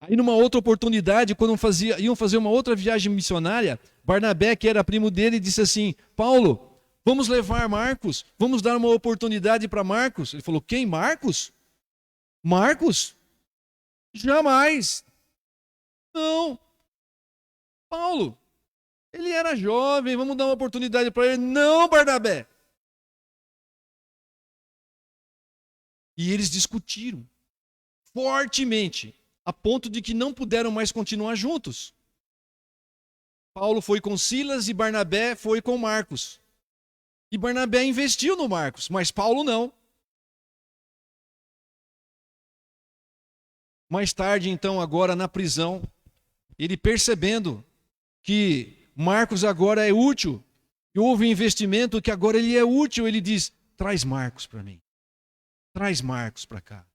Aí numa outra oportunidade, quando iam fazer uma outra viagem missionária, Barnabé, que era primo dele, disse assim: Paulo, vamos levar Marcos, vamos dar uma oportunidade para Marcos. Ele falou: quem, Marcos? Marcos? Jamais. Não. Paulo, ele era jovem, vamos dar uma oportunidade para ele. Não, Barnabé. E eles discutiram fortemente, a ponto de que não puderam mais continuar juntos. Paulo foi com Silas e Barnabé foi com Marcos. E Barnabé investiu no Marcos, mas Paulo não. Mais tarde, então, agora na prisão, ele percebendo que Marcos agora é útil, e houve um investimento que agora ele é útil, ele diz, traz Marcos para mim. Traz Marcos para cá.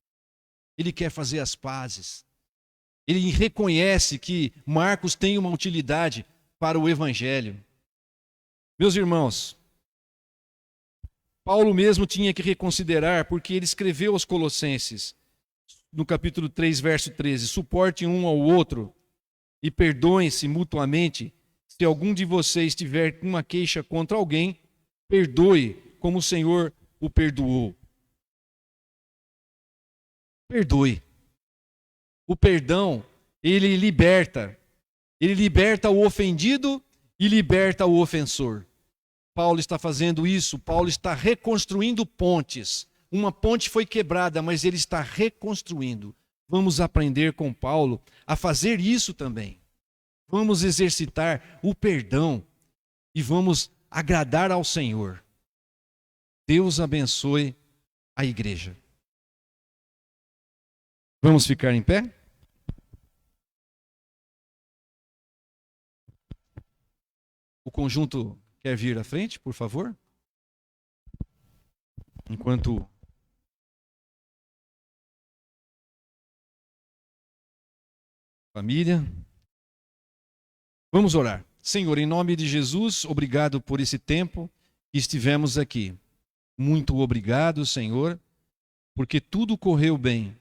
Ele quer fazer as pazes. Ele reconhece que Marcos tem uma utilidade para o evangelho. Meus irmãos, Paulo mesmo tinha que reconsiderar, porque ele escreveu aos Colossenses, no capítulo 3, verso 13, suportem um ao outro e perdoem-se mutuamente. Se algum de vocês tiver uma queixa contra alguém, perdoe como o Senhor o perdoou. Perdoe. O perdão, ele liberta o ofendido e liberta o ofensor. Paulo está fazendo isso, Paulo está reconstruindo pontes. Uma ponte foi quebrada, mas ele está reconstruindo. Vamos aprender com Paulo a fazer isso também. Vamos exercitar o perdão e vamos agradar ao Senhor. Deus abençoe a igreja. Vamos ficar em pé? O conjunto quer vir à frente, por favor? Enquanto família, vamos orar. Senhor, em nome de Jesus, obrigado por esse tempo que estivemos aqui. Muito obrigado, Senhor, porque tudo correu bem.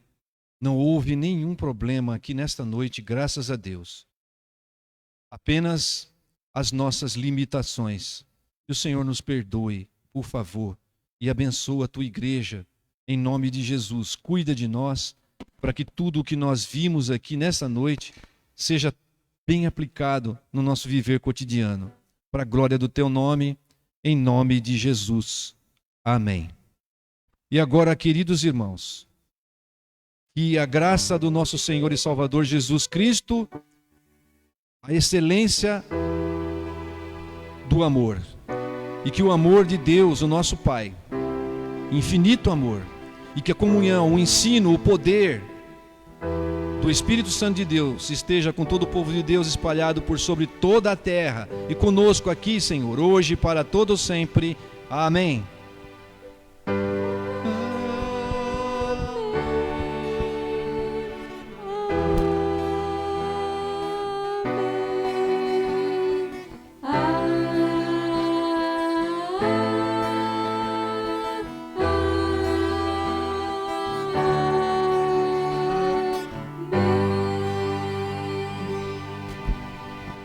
Não houve nenhum problema aqui nesta noite, graças a Deus. Apenas as nossas limitações. Que o Senhor nos perdoe, por favor, e abençoa a tua igreja, em nome de Jesus. Cuida de nós, para que tudo o que nós vimos aqui nessa noite seja bem aplicado no nosso viver cotidiano. Para a glória do teu nome, em nome de Jesus. Amém. E agora, queridos irmãos, que a graça do nosso Senhor e Salvador Jesus Cristo, a excelência do amor, e que o amor de Deus, o nosso Pai, infinito amor, e que a comunhão, o ensino, o poder do Espírito Santo de Deus esteja com todo o povo de Deus espalhado por sobre toda a terra e conosco aqui, Senhor, hoje e para todos sempre. Amém.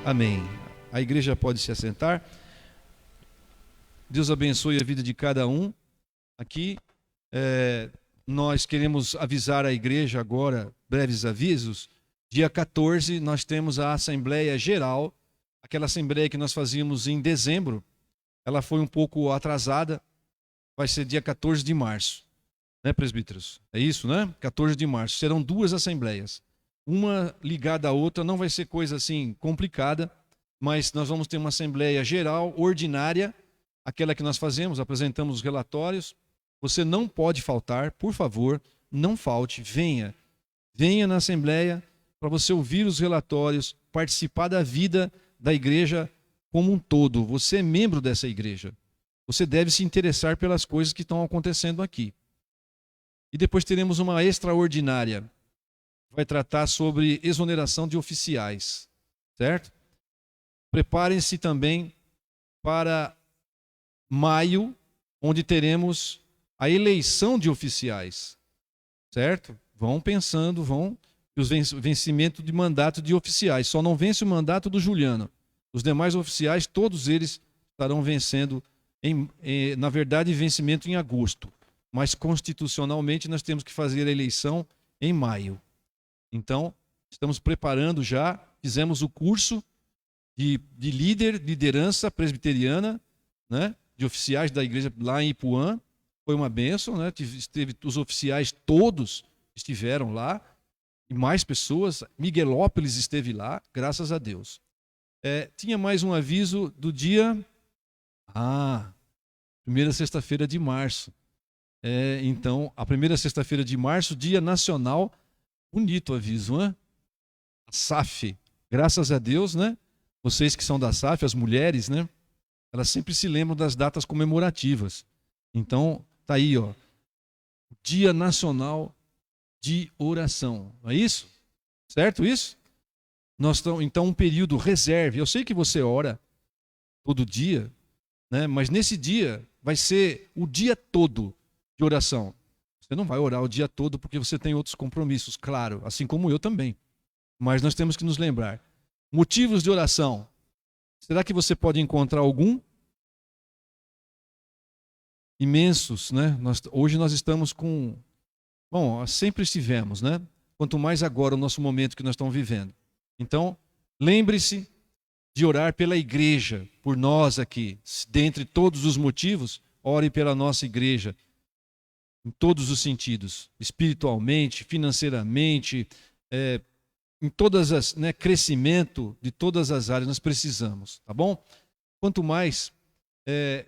Amém. A igreja pode se assentar. Deus abençoe a vida de cada um. Aqui, nós queremos avisar a igreja agora, breves avisos. Dia 14, nós temos a Assembleia Geral, aquela Assembleia que nós fazíamos em dezembro. Ela foi um pouco atrasada, vai ser dia 14 de março. Né, presbíteros? É isso, né? 14 de março. Serão duas assembleias. Uma ligada à outra, não vai ser coisa assim complicada, mas nós vamos ter uma assembleia geral, ordinária, aquela que nós fazemos, apresentamos os relatórios. Você não pode faltar, por favor, não falte, venha. Venha na assembleia para você ouvir os relatórios, participar da vida da igreja como um todo. Você é membro dessa igreja. Você deve se interessar pelas coisas que estão acontecendo aqui. E depois teremos uma extraordinária. Vai tratar sobre exoneração de oficiais, certo? Preparem-se também para maio, onde teremos a eleição de oficiais, certo? Vão pensando, os vencimento de mandato de oficiais. Só não vence o mandato do Juliano. Os demais oficiais, todos eles estarão vencendo, na verdade, vencimento em agosto. Mas constitucionalmente nós temos que fazer a eleição em maio. Então, Estamos preparando já, fizemos o curso de liderança presbiteriana, né? De oficiais da igreja lá em Ipuã. Foi uma bênção, né? Os oficiais todos estiveram lá, e mais pessoas. Miguelópolis esteve lá, graças a Deus. Tinha mais um aviso do dia... primeira sexta-feira de março. Então, a primeira sexta-feira de março, Dia Nacional, bonito o aviso, né? A SAF, graças a Deus, né? Vocês que são da SAF, as mulheres, né? Elas sempre se lembram das datas comemorativas. Então, tá aí, ó. Dia Nacional de Oração. Não é isso? Certo isso? Então, um período reserve. Eu sei que você ora todo dia, né? Mas nesse dia vai ser o dia todo de oração. Você não vai orar o dia todo porque você tem outros compromissos, claro, assim como eu também. Mas nós temos que nos lembrar. Motivos de oração. Será que você pode encontrar algum? Imensos, né? Hoje nós estamos com... Bom, sempre estivemos, né? Quanto mais agora o nosso momento que nós estamos vivendo. Então, lembre-se de orar pela igreja, por nós aqui. Dentre todos os motivos, ore pela nossa igreja. Em todos os sentidos. Espiritualmente, financeiramente, em todas as, né, crescimento de todas as áreas nós precisamos, tá bom? Quanto mais,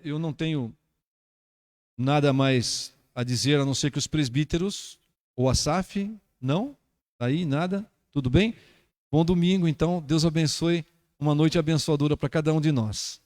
eu não tenho nada mais a dizer, a não ser que os presbíteros, ou a SAF, não? Aí, nada? Tudo bem? Bom domingo, então. Deus abençoe. Uma noite abençoadora para cada um de nós.